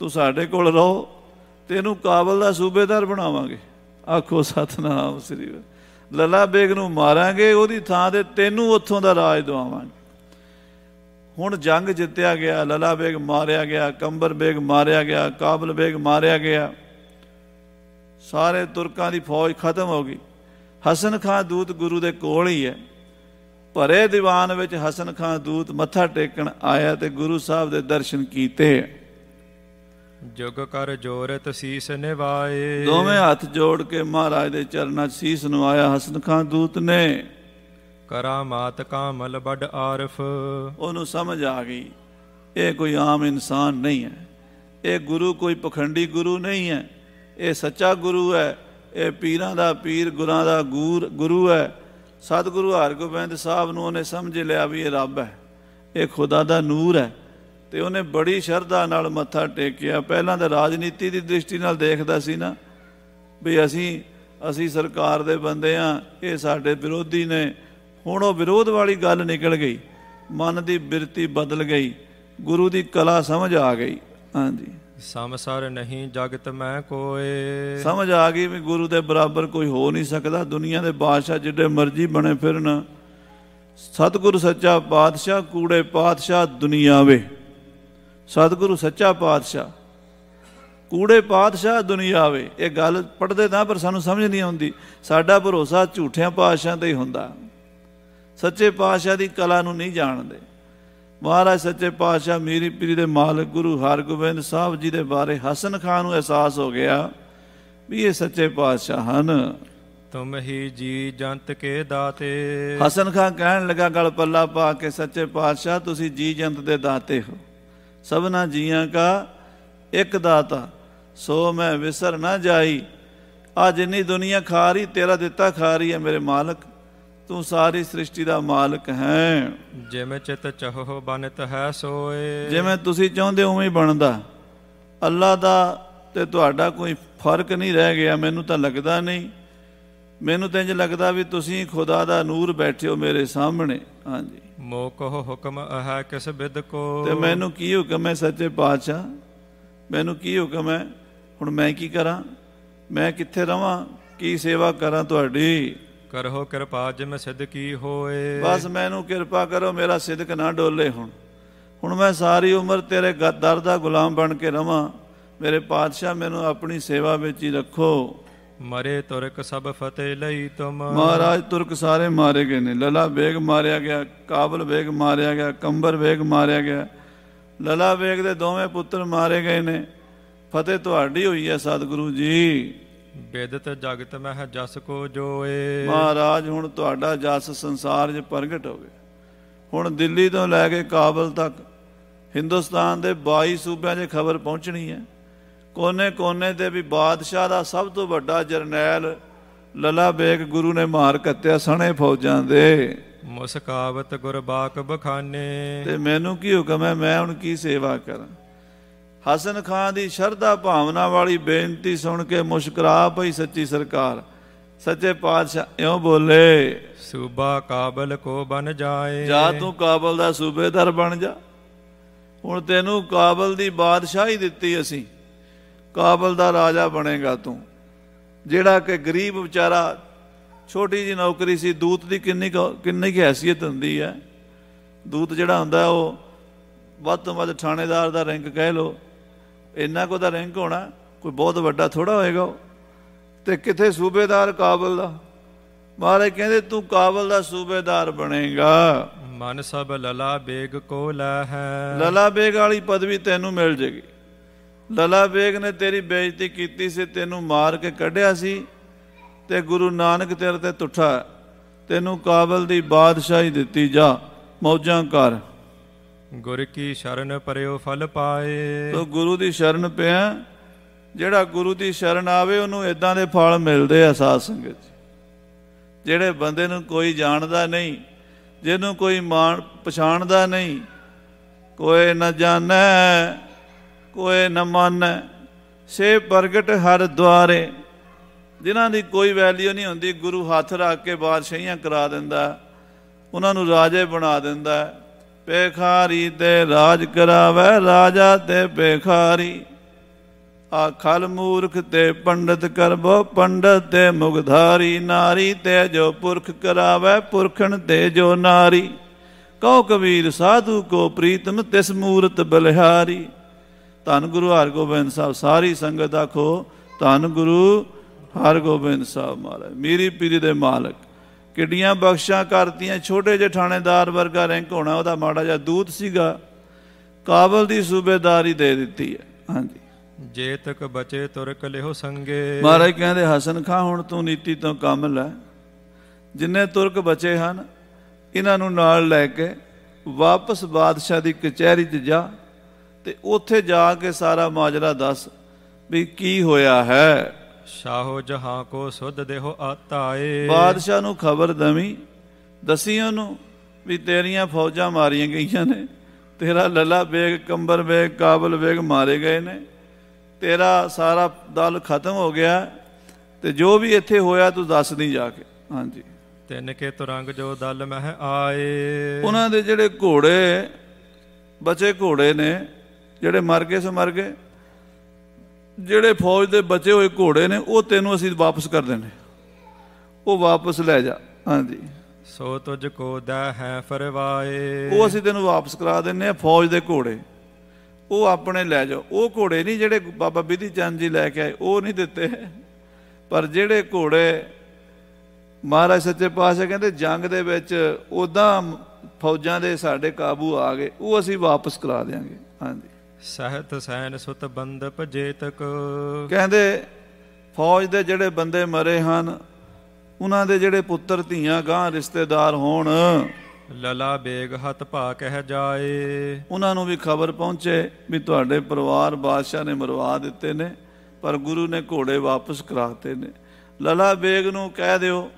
ਤੂੰ ਸਾਡੇ ਕੋਲ ਰਹੋ, ਤੈਨੂੰ ਕਾਬਲ ਦਾ ਸੂਬੇਦਾਰ ਬਣਾਵਾਂਗੇ। ਆਖੋ ਸਤਿਨਾਮ ਸ੍ਰੀ। ਲੱਲਾ ਬੇਗ ਨੂੰ ਮਾਰਾਂਗੇ, ਉਹਦੀ ਥਾਂ ਤੇ ਤੈਨੂੰ ਉੱਥੋਂ ਦਾ ਰਾਜ ਦਵਾਵਾਂਗੇ। ਹੁਣ ਜੰਗ ਜਿੱਤਿਆ ਗਿਆ, ਲੱਲਾ ਬੇਗ ਮਾਰਿਆ ਗਿਆ, ਕੰਬਰ ਬੇਗ ਮਾਰਿਆ ਗਿਆ, ਕਾਬਲ ਬੇਗ ਮਾਰਿਆ ਗਿਆ, ਸਾਰੇ ਤੁਰਕਾਂ ਦੀ ਫੌਜ ਖਤਮ ਹੋ ਗਈ। ਹਸਨ ਖਾਂ ਦੂਤ ਗੁਰੂ ਦੇ ਕੋਲ ਹੀ ਹੈ। ਭਰੇ ਦੀਵਾਨ ਵਿੱਚ ਹਸਨ ਖਾਂ ਦੂਤ ਮੱਥਾ ਟੇਕਣ ਆਇਆ ਤੇ ਗੁਰੂ ਸਾਹਿਬ ਦੇ ਦਰਸ਼ਨ ਕੀਤੇ। ਜੁਗ ਕਰ ਜੋਰਤ ਸੀਸ ਨਿਵਾਏ। ਦੋਵੇਂ ਹੱਥ ਜੋੜ ਕੇ ਮਹਾਰਾਜ ਦੇ ਚਰਨਾਂ 'ਚ ਸੀਸ ਨਵਾਇਆ ਹਸਨ ਖਾਂ ਦੂਤ ਨੇ। ਕਰਾਮਾਤ ਕਾਮਲ ਬੜ ਆਰਫ। ਉਹਨੂੰ ਸਮਝ ਆ ਗਈ ਇਹ ਕੋਈ ਆਮ ਇਨਸਾਨ ਨਹੀਂ ਹੈ, ਇਹ ਗੁਰੂ ਕੋਈ ਪਖੰਡੀ ਗੁਰੂ ਨਹੀਂ ਹੈ, ਇਹ ਸੱਚਾ ਗੁਰੂ ਹੈ, ਇਹ ਪੀਰਾਂ ਦਾ ਪੀਰ, ਗੁਰਾਂ ਦਾ ਗੁਰੂ ਹੈ। ਸਤਿਗੁਰੂ ਹਰਗੋਬਿੰਦ ਸਾਹਿਬ ਨੂੰ ਉਹਨੇ ਸਮਝ ਲਿਆ ਵੀ ਇਹ ਰੱਬ ਹੈ, ਇਹ ਖੁਦਾ ਦਾ ਨੂਰ ਹੈ, ਤੇ ਉਹਨੇ ਬੜੀ ਸ਼ਰਧਾ ਨਾਲ ਮੱਥਾ ਟੇਕਿਆ। ਪਹਿਲਾਂ ਤਾਂ ਰਾਜਨੀਤੀ ਦੀ ਦ੍ਰਿਸ਼ਟੀ ਨਾਲ ਦੇਖਦਾ ਸੀ ਨਾ ਵੀ ਅਸੀਂ ਸਰਕਾਰ ਦੇ ਬੰਦੇ ਹਾਂ, ਇਹ ਸਾਡੇ ਵਿਰੋਧੀ ਨੇ। ਹੁਣ ਉਹ ਵਿਰੋਧ ਵਾਲੀ ਗੱਲ ਨਿਕਲ ਗਈ, ਮਨ ਦੀ ਬਿਰਤੀ ਬਦਲ ਗਈ, ਗੁਰੂ ਦੀ ਕਲਾ ਸਮਝ ਆ ਗਈ। ਹਾਂਜੀ, ਸਮਸਰ ਨਹੀਂ ਜਗਤ ਮੈਂ ਕੋਏ। ਸਮਝ ਆ ਗਈ ਵੀ ਗੁਰੂ ਦੇ ਬਰਾਬਰ ਕੋਈ ਹੋ ਨਹੀਂ ਸਕਦਾ। ਦੁਨੀਆ ਦੇ ਬਾਦਸ਼ਾਹ ਜਿੱਡੇ ਮਰਜ਼ੀ ਬਣੇ ਫਿਰਨ, ਸਤਿਗੁਰੂ ਸੱਚਾ ਪਾਤਸ਼ਾਹ ਕੂੜੇ ਪਾਤਸ਼ਾਹ ਦੁਨੀਆਵੇ। ਸਤਿਗੁਰੂ ਸੱਚਾ ਪਾਤਸ਼ਾਹ ਕੂੜੇ ਪਾਤਸ਼ਾਹ ਦੁਨੀਆਵੇ। ਇਹ ਗੱਲ ਪੜ੍ਹਦੇ ਤਾਂ ਪਰ ਸਾਨੂੰ ਸਮਝ ਨਹੀਂ ਆਉਂਦੀ। ਸਾਡਾ ਭਰੋਸਾ ਝੂਠਿਆਂ ਪਾਤਸ਼ਾਹਾਂ 'ਤੇ ਹੀ ਹੁੰਦਾ, ਸੱਚੇ ਪਾਤਸ਼ਾਹ ਦੀ ਕਲਾ ਨੂੰ ਨਹੀਂ ਜਾਣਦੇ। ਮਹਾਰਾਜ ਸੱਚੇ ਪਾਤਸ਼ਾਹ ਮੀਰੀ ਪੀਰੀ ਦੇ ਮਾਲਕ ਗੁਰੂ ਹਰਗੋਬਿੰਦ ਸਾਹਿਬ ਜੀ ਦੇ ਬਾਰੇ ਹਸਨ ਖਾਂ ਨੂੰ ਅਹਿਸਾਸ ਹੋ ਗਿਆ ਵੀ ਇਹ ਸੱਚੇ ਪਾਤਸ਼ਾਹ ਹਨ। ਤੁਮ ਹੀ ਜੀ ਜੰਤ ਕੇ ਦਾਤੇ। ਹਸਨ ਖਾਂ ਕਹਿਣ ਲੱਗਾ ਗਲ ਪੱਲਾ ਪਾ ਕੇ, ਸੱਚੇ ਪਾਤਸ਼ਾਹ ਤੁਸੀਂ ਜੀ ਜੰਤ ਦੇ ਦਾਤੇ ਹੋ, ਸਭਨਾ ਜੀਆਂ ਕਾ ਇੱਕ ਦਾਤਾ, ਸੋ ਮੈਂ ਵਿਸਰ ਨਾ ਜਾਈ। ਆ ਜਿੰਨੀ ਦੁਨੀਆ ਖਾ ਰਹੀ ਤੇਰਾ ਦਿੱਤਾ ਖਾ ਰਹੀ ਹੈ ਮੇਰੇ ਮਾਲਕ, ਤੂੰ ਸਾਰੀ ਸ੍ਰਿਸ਼ਟੀ ਦਾ ਮਾਲਕ ਹੈ। ਜਿਵੇਂ ਚਿਤ ਚਾਹੋ ਬਨਤ ਹੈ ਸੋਏ। ਜਿਵੇਂ ਤੁਸੀਂ ਚਾਹੁੰਦੇ ਉਵੇਂ ਹੀ ਬਣਦਾ। ਅੱਲਾ ਦਾ ਤੇ ਤੁਹਾਡਾ ਕੋਈ ਫਰਕ ਨਹੀਂ ਰਹਿ ਗਿਆ, ਮੈਨੂੰ ਤਾਂ ਲੱਗਦਾ ਨਹੀਂ। ਮੈਨੂੰ ਤਾਂ ਇੰਝ ਲੱਗਦਾ ਵੀ ਤੁਸੀਂ ਖੁਦਾ ਦਾ ਨੂਰ ਬੈਠੇ ਹੋ ਮੇਰੇ ਸਾਹਮਣੇ। ਹਾਂਜੀ। ਮੋਕੋ ਹੁਕਮ ਹੈ ਕਿਸ ਬਿਦ ਕੋ। ਤੇ ਮੈਨੂੰ ਕੀ ਹੁਕਮ ਹੈ ਸੱਚੇ ਪਾਤਸ਼ਾਹ, ਮੈਨੂੰ ਕੀ ਹੁਕਮ ਹੈ? ਹੁਣ ਮੈਂ ਕੀ ਕਰਾਂ? ਮੈਂ ਕਿੱਥੇ ਰਵਾਂ? ਕੀ ਸੇਵਾ ਕਰਾਂ ਤੁਹਾਡੀ? ਕਰੋ ਕਿਰਪਾ ਜਿਵੇਂ ਸਿਦਕੀ ਹੋਏ। ਬਸ ਮੈਨੂੰ ਕਿਰਪਾ ਕਰੋ, ਮੇਰਾ ਸਿਦਕ ਨਾ ਡੋਲੇ। ਹੁਣ ਮੈਂ ਸਾਰੀ ਉਮਰ ਤੇਰੇ ਦਰ ਦਾ ਗੁਲਾਮ ਬਣ ਕੇ ਰਵਾਂ। ਮੇਰੇ ਪਾਤਸ਼ਾਹ ਮੈਨੂੰ ਆਪਣੀ ਸੇਵਾ ਵਿੱਚ ਹੀ ਰੱਖੋ। ਮਰੇ ਤੁਰਕ ਸਭ ਫਤਿਹ ਲਈ ਤੁਮ। ਮਹਾਰਾਜ ਤੁਰਕ ਸਾਰੇ ਮਾਰੇ ਗਏ ਨੇ। ਲਲਾ ਬੇਗ ਮਾਰਿਆ ਗਿਆ, ਕਾਬਲ ਬੇਗ ਮਾਰਿਆ ਗਿਆ, ਕੰਬਰ ਬੇਗ ਮਾਰਿਆ ਗਿਆ। ਲਲਾ ਬੇਗ ਦੇ ਦੋਵੇਂ ਪੁੱਤਰ ਮਾਰੇ ਗਏ ਨੇ। ਫਤਿਹ ਤੁਹਾਡੀ ਹੋਈ ਹੈ ਸਤਿਗੁਰੂ ਜੀ। ਬੇਦਤ ਜਗਤ ਮਹਿ ਜਸ ਕੋ ਜੋਏ। ਮਹਾਰਾਜ ਹੁਣ ਤੁਹਾਡਾ ਜਸ ਸੰਸਾਰ 'ਚ ਪ੍ਰਗਟ ਹੋ ਗਿਆ। ਹੁਣ ਦਿੱਲੀ ਤੋਂ ਲੈ ਕੇ ਕਾਬਲ ਤੱਕ ਹਿੰਦੁਸਤਾਨ ਦੇ 22 ਸੂਬਿਆਂ 'ਚ ਖਬਰ ਪਹੁੰਚਣੀ ਹੈ। ਕੋਨੇ ਕੋਨੇ 'ਤੇ ਵੀ ਬਾਦਸ਼ਾਹ ਦਾ ਸਭ ਤੋਂ ਵੱਡਾ ਜਰਨੈਲ ਲਲਾ ਬੇਗ ਗੁਰੂ ਨੇ ਮਾਰ ਕੱਤਿਆ ਸਣੇ ਫੌਜਾਂ ਦੇ। ਮੁਸਕਾਵਤ ਗੁਰਬਾਕ ਬਖਾਨੇ। ਤੇ ਮੈਨੂੰ ਕੀ ਹੁਕਮ ਹੈ? ਮੈਂ ਹੁਣ ਕੀ ਸੇਵਾ ਕਰਾਂ? ਹਸਨ ਖਾਂ ਦੀ ਸ਼ਰਧਾ ਭਾਵਨਾ ਵਾਲੀ ਬੇਨਤੀ ਸੁਣ ਕੇ ਮੁਸਕਰਾ ਪਈ ਸੱਚੀ ਸਰਕਾਰ। ਸੱਚੇ ਪਾਤਸ਼ਾਹ ਇਉਂ ਬੋਲੇ, ਸੂਬਾ ਕਾਬਲ ਕੋ ਬਨ ਜਾਏ। ਜਾ ਤੂੰ ਕਾਬਲ ਦਾ ਸੂਬੇਦਾਰ ਬਣ ਜਾ। ਹੁਣ ਤੈਨੂੰ ਕਾਬਲ ਦੀ ਬਾਦਸ਼ਾਹੀ ਦਿੱਤੀ ਅਸੀਂ, ਕਾਬਲ ਦਾ ਰਾਜਾ ਬਣੇਗਾ ਤੂੰ। ਜਿਹੜਾ ਕਿ ਗਰੀਬ ਵਿਚਾਰਾ, ਛੋਟੀ ਜਿਹੀ ਨੌਕਰੀ ਸੀ। ਦੂਤ ਦੀ ਕਿੰਨੀ ਕੁ ਹੈਸੀਅਤ ਹੁੰਦੀ ਹੈ। ਦੂਤ ਜਿਹੜਾ ਹੁੰਦਾ ਉਹ ਵੱਧ ਤੋਂ ਵੱਧ ਥਾਣੇਦਾਰ ਦਾ ਰੈਂਕ ਕਹਿ ਲਓ, ਇੰਨਾ ਕੁ ਦਾ ਰੈਂਕ ਹੋਣਾ, ਕੋਈ ਬਹੁਤ ਵੱਡਾ ਥੋੜ੍ਹਾ ਹੋਏਗਾ ਉਹ। ਤੇ ਕਿੱਥੇ ਸੂਬੇਦਾਰ ਕਾਬਲ ਦਾ। ਮਹਾਰਾਜ ਕਹਿੰਦੇ ਤੂੰ ਕਾਬਲ ਦਾ ਸੂਬੇਦਾਰ ਬਣੇਗਾ। ਮਨ ਸਭ ਲਲਾ ਬੇਗ ਕੋ ਲੈ ਹੈ। ਲਲਾ ਬੇਗ ਵਾਲੀ ਪਦਵੀ ਤੈਨੂੰ ਮਿਲ ਜੇਗੀ। ਲਲਾ ਬੇਗ ਨੇ ਤੇਰੀ ਬੇਇੱਜ਼ਤੀ ਕੀਤੀ ਸੀ, ਤੈਨੂੰ ਮਾਰ ਕੇ ਕੱਢਿਆ ਸੀ, ਤੇ ਗੁਰੂ ਨਾਨਕ ਤੇਰੇ ਤੇ ਤੁੱਠਾ, ਤੈਨੂੰ ਕਾਬਲ ਦੀ ਬਾਦਸ਼ਾਹੀ ਦਿੱਤੀ। ਜਾ ਮੌਜਾਂ ਕਰ। ਗੁਰ ਕੀ ਸ਼ਰਨ ਪਰਿਓ ਫਲ ਪਾਏ। ਤੋ ਗੁਰੂ ਦੀ ਸ਼ਰਨ ਪਿਆ, ਜਿਹੜਾ ਗੁਰੂ ਦੀ ਸ਼ਰਨ ਆਵੇ ਉਹਨੂੰ ਇੱਦਾਂ ਦੇ ਫਲ ਮਿਲਦੇ ਆ ਸਾਧ ਸੰਗਤ। ਜਿਹੜੇ ਬੰਦੇ ਨੂੰ ਕੋਈ ਜਾਣਦਾ ਨਹੀਂ, ਜਿਹਨੂੰ ਕੋਈ ਪਛਾਣਦਾ ਨਹੀਂ, ਕੋਈ ਨਾ ਜਾਣੈ ਕੋਈ ਨਾ ਮਾਨੈ, ਸੇ ਪ੍ਰਗਟ ਹਰ ਦੁਆਰੇ। ਜਿਨ੍ਹਾਂ ਦੀ ਕੋਈ ਵੈਲਿਊ ਨਹੀਂ ਹੁੰਦੀ, ਗੁਰੂ ਹੱਥ ਰੱਖ ਕੇ ਬਾਦਸ਼ਾਹੀਆਂ ਕਰਾ ਦਿੰਦਾ, ਉਹਨਾਂ ਨੂੰ ਰਾਜੇ ਬਣਾ ਦਿੰਦਾ। ਭੇਖਾਰੀ ਤੇ ਰਾਜ ਕਰਾਵੇ, ਰਾਜਾ ਤੇ ਭੇਖਾਰੀ। ਆਖਲ ਮੂਰਖ ਤੇ ਪੰਡਤ ਕਰਬੋ, ਪੰਡਤ ਤੇ ਮੁਗਧਾਰੀ। ਨਾਰੀ ਤੇ ਜੋ ਪੁਰਖ ਕਰਾਵੇ, ਪੁਰਖਣ ਤੇ ਜੋ ਨਾਰੀ। ਕਹੋ ਕਬੀਰ ਸਾਧੂ ਕੋ ਪ੍ਰੀਤਮ, ਤਿਸ ਮੂਰਤ ਬਲਿਹਾਰੀ। ਧੰਨ ਗੁਰੂ ਹਰਗੋਬਿੰਦ ਸਾਹਿਬ। ਸਾਰੀ ਸੰਗਤ ਆਖੋ ਧੰਨ ਗੁਰੂ ਹਰਗੋਬਿੰਦ ਸਾਹਿਬ ਮਹਾਰਾਜ, ਮੀਰੀ ਪੀਰੀ ਦੇ ਮਾਲਕ। ਕਿੱਡੀਆਂ ਬਖਸ਼ਾਂ ਕਰਤੀਆਂ। ਛੋਟੇ ਜਿਹੇ ਥਾਣੇਦਾਰ ਵਰਗਾ ਰੈਂਕ ਹੋਣਾ ਉਹਦਾ, ਮਾੜਾ ਜਿਹਾ ਦੂਤ ਸੀਗਾ, ਕਾਬਲ ਦੀ ਸੂਬੇਦਾਰੀ ਦੇ ਦਿੱਤੀ ਹੈ। ਹਾਂਜੀ। ਜੇ ਤੱਕ ਬਚੇ ਤੁਰਕ ਲਿਓ ਸੰਗੇ। ਮਹਾਰਾਜ ਕਹਿੰਦੇ ਹਸਨ ਖਾਂ ਹੁਣ ਤੂੰ ਨੀਤੀ ਤੋਂ ਕੰਮ ਲੈ। ਜਿੰਨੇ ਤੁਰਕ ਬਚੇ ਹਨ ਇਹਨਾਂ ਨੂੰ ਨਾਲ ਲੈ ਕੇ ਵਾਪਸ ਬਾਦਸ਼ਾਹ ਦੀ ਕਚਹਿਰੀ 'ਚ ਜਾ, ਤੇ ਉੱਥੇ ਜਾ ਕੇ ਸਾਰਾ ਮਾਜਰਾ ਦੱਸ ਵੀ ਕੀ ਹੋਇਆ ਹੈ। ਸ਼ਾਹੋ ਜਹਾਂ ਕੋ ਸੁਧ ਦੇਹੋ ਆਤਾਏ। ਬਾਦਸ਼ਾਹ ਨੂੰ ਖਬਰ ਦਵੀਂ, ਦੱਸੀ ਉਹਨੂੰ ਵੀ ਤੇਰੀਆਂ ਫੌਜਾਂ ਮਾਰੀਆਂ ਗਈਆਂ ਨੇ, ਤੇਰਾ ਲਲਾ ਬੇਗ, ਕੰਬਰ ਬੇਗ, ਕਾਬਲ ਬੇਗ ਮਾਰੇ ਗਏ ਨੇ, ਤੇਰਾ ਸਾਰਾ ਦਲ ਖਤਮ ਹੋ ਗਿਆ, ਤੇ ਜੋ ਵੀ ਇੱਥੇ ਹੋਇਆ ਤੂੰ ਦੱਸ ਨਹੀਂ ਜਾ ਕੇ। ਹਾਂਜੀ। ਤਿੰਨ ਕੇ ਤੁਰੰਗ ਜੋ ਦਲ ਮਹਿ ਆਏ। ਉਹਨਾਂ ਦੇ ਜਿਹੜੇ ਘੋੜੇ ਬਚੇ ਘੋੜੇ ਨੇ, ਜਿਹੜੇ ਮਰ ਗਏ ਸੋ ਮਰ ਗਏ, ਜਿਹੜੇ ਫੌਜ ਦੇ ਬਚੇ ਹੋਏ ਘੋੜੇ ਨੇ ਉਹ ਤੈਨੂੰ ਅਸੀਂ ਵਾਪਸ ਕਰ ਦੇਣੇ, ਉਹ ਵਾਪਸ ਲੈ ਜਾ। ਹਾਂਜੀ। ਸੋ ਤੁਝ ਕੋ ਦੈ ਹੈ ਫਰਵਾਏ। ਉਹ ਅਸੀਂ ਤੈਨੂੰ ਵਾਪਸ ਕਰਾ ਦਿੰਨੇ ਆ। ਫੌਜ ਦੇ ਘੋੜੇ ਉਹ ਆਪਣੇ ਲੈ ਜਾਓ। ਉਹ ਘੋੜੇ ਨਹੀਂ ਜਿਹੜੇ ਬਾਬਾ ਬਿਧੀ ਚੰਦ ਜੀ ਲੈ ਕੇ ਆਏ, ਉਹ ਨਹੀਂ ਦਿੱਤੇ। ਪਰ ਜਿਹੜੇ ਘੋੜੇ ਮਹਾਰਾਜ ਸੱਚੇ ਪਾਤਸ਼ਾਹ ਕਹਿੰਦੇ ਜੰਗ ਦੇ ਵਿੱਚ ਉੱਦਾਂ ਫੌਜਾਂ ਦੇ ਸਾਡੇ ਕਾਬੂ ਆ ਗਏ, ਉਹ ਅਸੀਂ ਵਾਪਸ ਕਰਾ ਦਿਆਂਗੇ। ਹਾਂਜੀ। ਸਹਿਤ ਸੈਨ ਸੁਤ ਬੰਦਪ ਜੇਤਕ। ਕਹਿੰਦੇ ਫੌਜ ਦੇ ਜਿਹੜੇ ਬੰਦੇ ਮਰੇ ਹਨ, ਉਹਨਾਂ ਦੇ ਜਿਹੜੇ ਪੁੱਤਰ ਧੀਆਂ ਗਾਂ ਰਿਸ਼ਤੇਦਾਰ ਹੋਣ, ਲਲਾ ਬੇਗ ਹੱਥ ਭਾ ਕਹਿ ਜਾਏ। ਉਹਨਾਂ ਨੂੰ ਵੀ ਖਬਰ ਪਹੁੰਚੇ ਵੀ ਤੁਹਾਡੇ ਪਰਿਵਾਰ ਬਾਦਸ਼ਾਹ ਨੇ ਮਰਵਾ ਦਿੱਤੇ ਨੇ, ਪਰ ਗੁਰੂ ਨੇ ਘੋੜੇ ਵਾਪਸ ਕਰਾਤੇ ਨੇ। ਲਲਾ ਬੇਗ ਨੂੰ ਕਹਿ ਦਿਓ,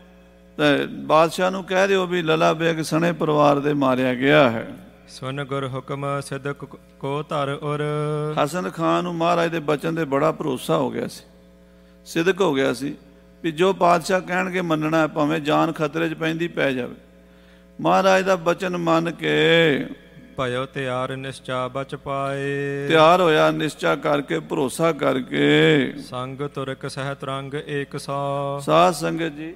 ਬਾਦਸ਼ਾਹ ਨੂੰ ਕਹਿ ਦਿਓ ਵੀ ਲਲਾ ਬੇਗ ਸਣੇ ਪਰਿਵਾਰ ਦੇ ਮਾਰਿਆ ਗਿਆ ਹੈ। ਸੁਨ ਗੁਰ ਹੁਕਮ ਸਿਦਕ ਕੋ ਧਰ ਉਰ। ਹਸਨ ਖਾਨ ਨੂੰ ਮਹਾਰਾਜ ਦੇ ਬਚਨ ਤੇ ਬੜਾ ਭਰੋਸਾ ਹੋ ਗਿਆ ਸੀ, ਸਿਦਕ ਹੋ ਗਿਆ ਸੀ ਵੀ ਜੋ ਪਾਤਸ਼ਾਹ ਕਹਿਣਗੇ ਮੰਨਣਾ, ਭਾਵੇਂ ਜਾਨ ਖਤਰੇ 'ਚ ਪੈਂਦੀ ਪੈ ਜਾਵੇ। ਮਹਾਰਾਜ ਦਾ ਬਚਨ ਮੰਨ ਕੇ ਭਇਓ ਤਿਆਰ ਨਿਸ਼ਚਾ ਬਚ ਪਾਏ। ਤਿਆਰ ਹੋਇਆ ਨਿਸ਼ਚਾ ਕਰਕੇ, ਭਰੋਸਾ ਕਰਕੇ। ਸੰਗ ਤੁਰਕ ਸਹਿਤ ਰੰਗ 100। ਸਾਧ ਸੰਗਤ ਜੀ,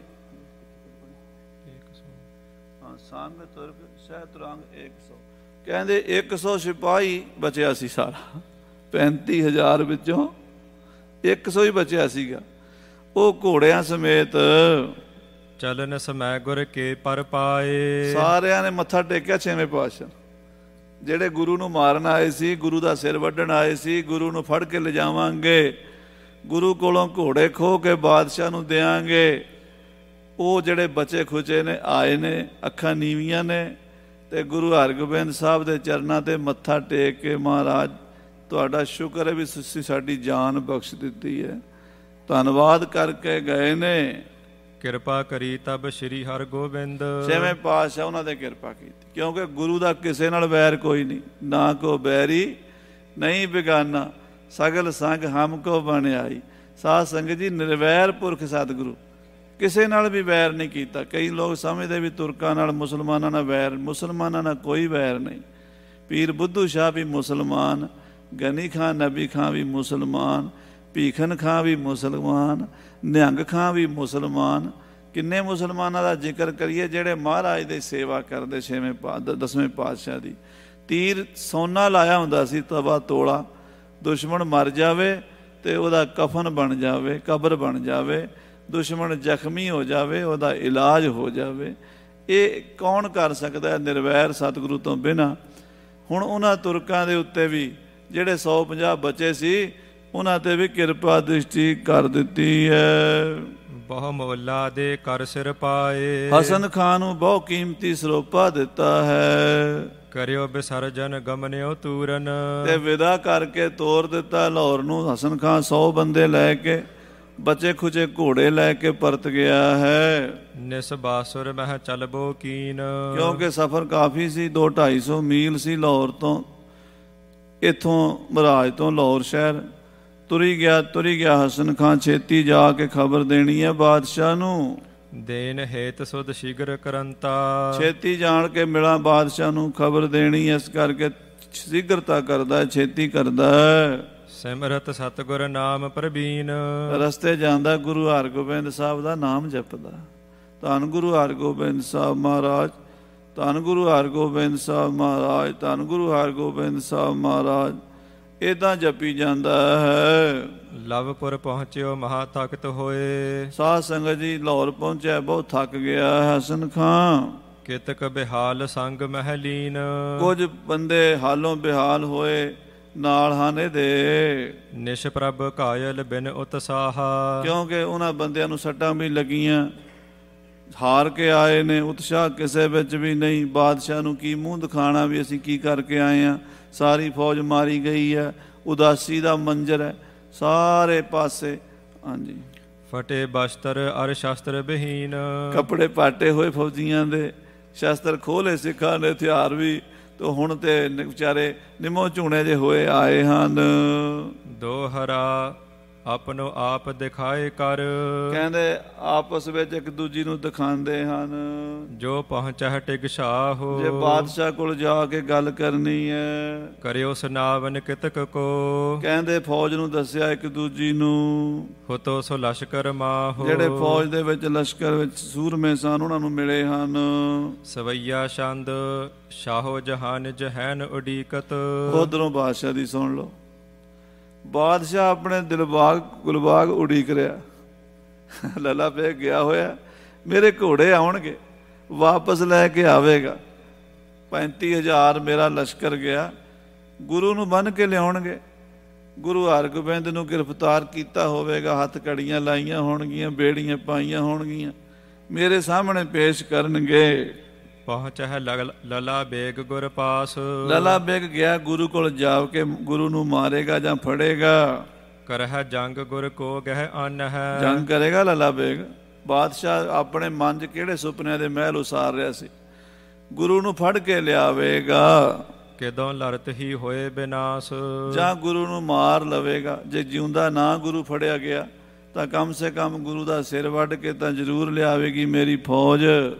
ਸੰਗ ਤੁਰਕ ਸਹਿਤ ਰੰਗ 100। ਕਹਿੰਦੇ 100 ਸਿਪਾਹੀ ਬਚਿਆ ਸੀ ਸਾਰਾ, 35,000 ਵਿੱਚੋਂ 100 ਹੀ ਬਚਿਆ ਸੀਗਾ। ਉਹ ਘੋੜਿਆਂ ਸਮੇਤ ਚਲਨ ਸਮੈ ਗੁਰ ਕੇ ਪਰ ਪਾਏ। ਸਾਰਿਆਂ ਨੇ ਮੱਥਾ ਟੇਕਿਆ ਛੇਵੇਂ ਪਾਤਸ਼ਾਹ। ਜਿਹੜੇ ਗੁਰੂ ਨੂੰ ਮਾਰਨ ਆਏ ਸੀ, ਗੁਰੂ ਦਾ ਸਿਰ ਵੱਢਣ ਆਏ ਸੀ, ਗੁਰੂ ਨੂੰ ਫੜ ਕੇ ਲਿਜਾਵਾਂਗੇ, ਗੁਰੂ ਕੋਲੋਂ ਘੋੜੇ ਖੋਹ ਕੇ ਬਾਦਸ਼ਾਹ ਨੂੰ ਦਿਆਂਗੇ, ਉਹ ਜਿਹੜੇ ਬਚੇ ਖੁਚੇ ਨੇ ਆਏ ਨੇ, ਅੱਖਾਂ ਨੀਵੀਆਂ ਨੇ, ਤੇ ਗੁਰੂ ਹਰਗੋਬਿੰਦ ਸਾਹਿਬ ਦੇ ਚਰਨਾਂ ਤੇ ਮੱਥਾ ਟੇਕ ਕੇ ਮਹਾਰਾਜ ਤੁਹਾਡਾ ਸ਼ੁਕਰ ਹੈ ਵੀ ਤੁਸੀਂ ਸਾਡੀ ਜਾਨ ਬਖਸ਼ ਦਿੱਤੀ ਹੈ, ਧੰਨਵਾਦ ਕਰਕੇ ਗਏ ਨੇ। ਕਿਰਪਾ ਕਰੀ ਤਬ ਸ਼੍ਰੀ ਹਰਗੋਬਿੰਦ। ਛੇਵੇਂ ਪਾਤਸ਼ਾਹ ਉਹਨਾਂ ਤੇ ਕਿਰਪਾ ਕੀਤੀ, ਕਿਉਂਕਿ ਗੁਰੂ ਦਾ ਕਿਸੇ ਨਾਲ ਵੈਰ ਕੋਈ ਨਹੀਂ, ਨਾ ਕੋ ਬੈਰੀ ਨਹੀਂ ਬਿਗਾਨਾ, ਸਗਲ ਸੰਗ ਹਮ ਕੋ ਬਣ ਆਈ। ਸਾਧ ਸੰਗਤ ਜੀ, ਨਿਰਵੈਰ ਪੁਰਖ ਸਤਿਗੁਰੂ, ਕਿਸੇ ਨਾਲ ਵੀ ਵੈਰ ਨਹੀਂ ਕੀਤਾ। ਕਈ ਲੋਕ ਸਮਝਦੇ ਵੀ ਤੁਰਕਾਂ ਨਾਲ ਮੁਸਲਮਾਨਾਂ ਨਾਲ ਵੈਰ, ਮੁਸਲਮਾਨਾਂ ਨਾਲ ਕੋਈ ਵੈਰ ਨਹੀਂ। ਪੀਰ ਬੁੱਧੂ ਸ਼ਾਹ ਵੀ ਮੁਸਲਮਾਨ, ਗਨੀ ਖਾਂ ਨਬੀ ਖਾਂ ਵੀ ਮੁਸਲਮਾਨ, ਭੀਖਨ ਖਾਂ ਵੀ ਮੁਸਲਮਾਨ, ਨਿਹੰਗ ਖਾਂ ਵੀ ਮੁਸਲਮਾਨ। ਕਿੰਨੇ ਮੁਸਲਮਾਨਾਂ ਦਾ ਜ਼ਿਕਰ ਕਰੀਏ ਜਿਹੜੇ ਮਹਾਰਾਜ ਦੀ ਸੇਵਾ ਕਰਦੇ। ਛੇਵੇਂ 10ਵੇਂ ਪਾਤਸ਼ਾਹ ਦੀ ਤੀਰ ਸੋਨਾ ਲਾਇਆ ਹੁੰਦਾ ਸੀ, ਤਵਾ ਤੋਲਾ, ਦੁਸ਼ਮਣ ਮਰ ਜਾਵੇ ਤੇ ਉਹਦਾ ਕਫਨ ਬਣ ਜਾਵੇ, ਕਬਰ ਬਣ ਜਾਵੇ, ਦੁਸ਼ਮਣ ਜ਼ਖਮੀ ਹੋ ਜਾਵੇ, ਉਹਦਾ ਇਲਾਜ ਹੋ ਜਾਵੇ। ਇਹ ਕੌਣ ਕਰ ਸਕਦਾ ਹੈ ਨਿਰਵੈਰ ਸਤਿਗੁਰੂ ਤੋਂ ਬਿਨਾਂ। ਹੁਣ ਉਹਨਾਂ ਤੁਰਕਾਂ ਦੇ ਉੱਤੇ ਵੀ ਜਿਹੜੇ 150 ਬਚੇ ਸੀ, ਉਹਨਾਂ ਤੇ ਵੀ ਕਿਰਪਾ ਦ੍ਰਿਸ਼ਟੀ ਕਰ ਦਿੱਤੀ ਹੈ। ਬਹੁ ਮੋਲਾ ਦੇ ਕਰ ਸਿਰ ਪਾਏ। ਹਸਨ ਖਾਨ ਨੂੰ ਬਹੁ ਕੀਮਤੀ ਸਰੋਪਾ ਦਿੱਤਾ ਹੈ। ਕਰਿਓ ਬਿਸਰਜਨ ਗਮਨਿਓ ਤੂਰਨ। ਤੇ ਵਿਦਾ ਕਰਕੇ ਤੋਰ ਦਿੱਤਾ ਲਾਹੌਰ ਨੂੰ। ਹਸਨ ਖਾਨ 100 ਬੰਦੇ ਲੈ ਕੇ, ਬਚੇ ਖੁਚੇ ਘੋੜੇ ਲੈ ਕੇ ਪਰਤ ਗਿਆ ਹੈ। ਨਿਸ ਬਾਸੁਰ ਮਹਿ ਚਲਬੋ ਕੀਨ। ਕਿਉਂਕਿ ਸਫ਼ਰ ਕਾਫੀ ਸੀ, 200-250 ਮੀਲ ਸੀ ਲਾਹੌਰ ਤੋਂ, ਇੱਥੋਂ ਮਹਾਰਾਜ ਤੋਂ ਲਾਹੌਰ ਸ਼ਹਿਰ। ਤੁਰੀ ਗਿਆ ਹਸਨ ਖਾਨ, ਛੇਤੀ ਜਾ ਕੇ ਖਬਰ ਦੇਣੀ ਹੈ ਬਾਦਸ਼ਾਹ ਨੂੰ। ਦੇਨ ਹੇਤ ਸੁਧ ਸ਼ੀਘਰ ਕਰੰਤਾ। ਛੇਤੀ ਜਾਣ ਕੇ ਮਿਲਾਂ ਬਾਦਸ਼ਾਹ ਨੂੰ ਖਬਰ ਦੇਣੀ, ਇਸ ਕਰਕੇ ਸ਼ੀਘਰਤਾ ਕਰਦਾ, ਛੇਤੀ ਕਰਦਾ। ਸਿਮਰਤ ਸਤਿਗੁਰ ਨਾਮ ਪ੍ਰਬੀਨ। ਰਸਤੇ ਜਾਂਦਾ ਗੁਰੂ ਹਰਗੋਬਿੰਦ ਸਾਹਿਬ ਦਾ ਨਾਮ ਜਪਦਾ। ਧੰਨ ਗੁਰੂ ਹਰਗੋਬਿੰਦ ਸਾਹਿਬ ਮਹਾਰਾਜ, ਧੰਨ ਗੁਰੂ ਹਰਗੋਬਿੰਦ ਸਾਹਿਬ ਮਹਾਰਾਜ, ਧੰਨ ਗੁਰੂ ਹਰਗੋਬਿੰਦ ਸਾਹਿਬ ਮਹਾਰਾਜ, ਏਦਾਂ ਜਪੀ ਜਾਂਦਾ ਹੈ। ਲਵਪੁਰ ਪਹੁੰਚਿਓ ਮਹਾ ਥਕਤ ਹੋਏ। ਸਾਧ ਸੰਗਤ ਜੀ, ਲਾਹੌਰ ਪਹੁੰਚਿਆ, ਬਹੁਤ ਥੱਕ ਗਿਆ ਹਸਨ ਖਾਂ। ਕਿਤਕ ਬਿਹਾਲ ਸੰਗ ਮਹਿਲੀਨ। ਕੁਝ ਬੰਦੇ ਹਾਲੋਂ ਬਿਹਾਲ ਹੋਏ, ਨਾਲ ਹਨ ਇਹਦੇ। ਨਿਸ਼ ਪ੍ਰਭ ਘਾਇਲ ਬਿਨ ਉਤਸਾਹਾ। ਕਿਉਂਕਿ ਉਹਨਾਂ ਬੰਦਿਆਂ ਨੂੰ ਸੱਟਾਂ ਵੀ ਲੱਗੀਆਂ, ਹਾਰ ਕੇ ਆਏ ਨੇ, ਉਤਸ਼ਾਹ ਕਿਸੇ ਵਿੱਚ ਵੀ ਨਹੀਂ। ਬਾਦਸ਼ਾਹ ਨੂੰ ਕੀ ਮੂੰਹ ਦਿਖਾਣਾ ਵੀ ਅਸੀਂ ਕੀ ਕਰਕੇ ਆਏ ਹਾਂ, ਸਾਰੀ ਫੌਜ ਮਾਰੀ ਗਈ ਹੈ, ਉਦਾਸੀ ਦਾ ਮੰਜ਼ਰ ਹੈ ਸਾਰੇ ਪਾਸੇ। ਹਾਂਜੀ। ਫਟੇ ਬਸਤਰ ਅਰ ਸ਼ਸਤਰ ਬਹੀਨ। ਕੱਪੜੇ ਪਾਟੇ ਹੋਏ ਫੌਜੀਆਂ ਦੇ, ਸ਼ਸਤਰ ਖੋਲੇ ਸਿੱਖਾਂ ਦੇ, ਹਥਿਆਰ ਵੀ ਤੇ ਹੁਣ ਤੇ ਵਿਚਾਰੇ ਨਿੰਮੋ ਝੂਣੇ ਜੇ ਹੋਏ ਆਏ ਹਨ। ਦੋਹਰਾ ਆਪਨੋ ਆਪ ਦਿਖਾਏ ਕਰ। ਕਹਿੰਦੇ ਆਪਸ ਵਿੱਚ ਇੱਕ ਦੂਜੀ ਨੂੰ ਦਿਖਾਉਂਦੇ ਹਨ। ਜੋ ਪਹੁੰਚੈ ਟਿਕ ਸ਼ਾਹੋ। ਜੇ ਬਾਦਸ਼ਾਹ ਕੋਲ ਜਾ ਕੇ ਗੱਲ ਕਰਨੀ ਹੈ, ਕਰਿਓ ਸੁਨਾਵਨ ਕਿਤਕ ਕੋ। ਕਹਿੰਦੇ ਫੌਜ ਨੂੰ ਦੱਸਿਆ ਇੱਕ ਦੂਜੀ ਨੂੰ। ਹੁਤੋ ਸੋ ਲਸ਼ਕਰ ਮਾਹੋ। ਜਿਹੜੇ ਫੌਜ ਦੇ ਵਿੱਚ ਲਸ਼ਕਰ ਵਿੱਚ ਸੂਰਮੇ ਸਨ ਉਹਨਾਂ ਨੂੰ ਮਿਲੇ ਹਨ। ਸਵਈਆ ਛੰਦ ਸ਼ਾਹੋ ਜਹਾਨ ਜਹੈਨ ਉਡੀਕਤ। ਉਧਰੋਂ ਬਾਦਸ਼ਾਹ ਦੀ ਸੁਣ ਲਓ। ਬਾਦਸ਼ਾਹ ਆਪਣੇ ਦਿਲਬਾਗ ਗੁਲਬਾਗ ਉਡੀਕ ਰਿਹਾ। ਲੱਲਾ ਬੇਗ ਗਿਆ ਹੋਇਆ, ਮੇਰੇ ਘੋੜੇ ਆਉਣਗੇ, ਵਾਪਸ ਲੈ ਕੇ ਆਵੇਗਾ। 35,000 ਮੇਰਾ ਲਸ਼ਕਰ ਗਿਆ, ਗੁਰੂ ਨੂੰ ਬੰਨ੍ਹ ਕੇ ਲਿਆਉਣਗੇ। ਗੁਰੂ ਹਰਗੋਬਿੰਦ ਨੂੰ ਗ੍ਰਿਫਤਾਰ ਕੀਤਾ ਹੋਵੇਗਾ, ਹੱਥ ਕੜੀਆਂ ਲਾਈਆਂ ਹੋਣਗੀਆਂ, ਬੇੜੀਆਂ ਪਾਈਆਂ ਹੋਣਗੀਆਂ, ਮੇਰੇ ਸਾਹਮਣੇ ਪੇਸ਼ ਕਰਨਗੇ। ਪਹੁੰਚੈ ਲਲਾ ਬੇਗ ਗੁਰ ਪਾਸ। ਲਲਾ ਬੇਗ ਗਿਆ, ਗੁਰੂ ਕੋਲ ਜਾ ਕੇ ਗੁਰੂ ਨੂੰ ਮਾਰੇਗਾ ਜਾਂ ਫੜੇਗਾ। ਕਰਹਿ ਜੰਗ ਗੁਰ ਕੋ ਗਹਿ ਅੰਨ ਹੈ। ਜੰਗ ਕਰੇਗਾ ਲਲਾ ਬੇਗ। ਬਾਦਸ਼ਾਹ ਆਪਣੇ ਮਨ 'ਚ ਕਿਹੜੇ ਸੁਪਨਿਆਂ ਦੇ ਮਹਿਲ ਉਸਾਰ ਰਿਹਾ ਸੀ। ਗੁਰੂ ਨੂੰ ਫੜ ਕੇ ਲਿਆਵੇਗਾ, ਕਿਦੋਂ ਲੜਤ ਹੀ ਹੋਏ ਬਿਨਾਸ਼। ਜਾਂ ਗੁਰੂ ਨੂੰ ਮਾਰ ਲਵੇਗਾ। ਜੇ ਜਿਉਂਦਾ ਨਾ ਗੁਰੂ ਫੜਿਆ ਗਿਆ ਤਾਂ ਕਮ ਸੇ ਕਮ ਗੁਰੂ ਦਾ ਸਿਰ ਵੱਢ ਕੇ ਤਾਂ ਜ਼ਰੂਰ ਲਿਆਵੇਗੀ ਮੇਰੀ ਫੌਜ।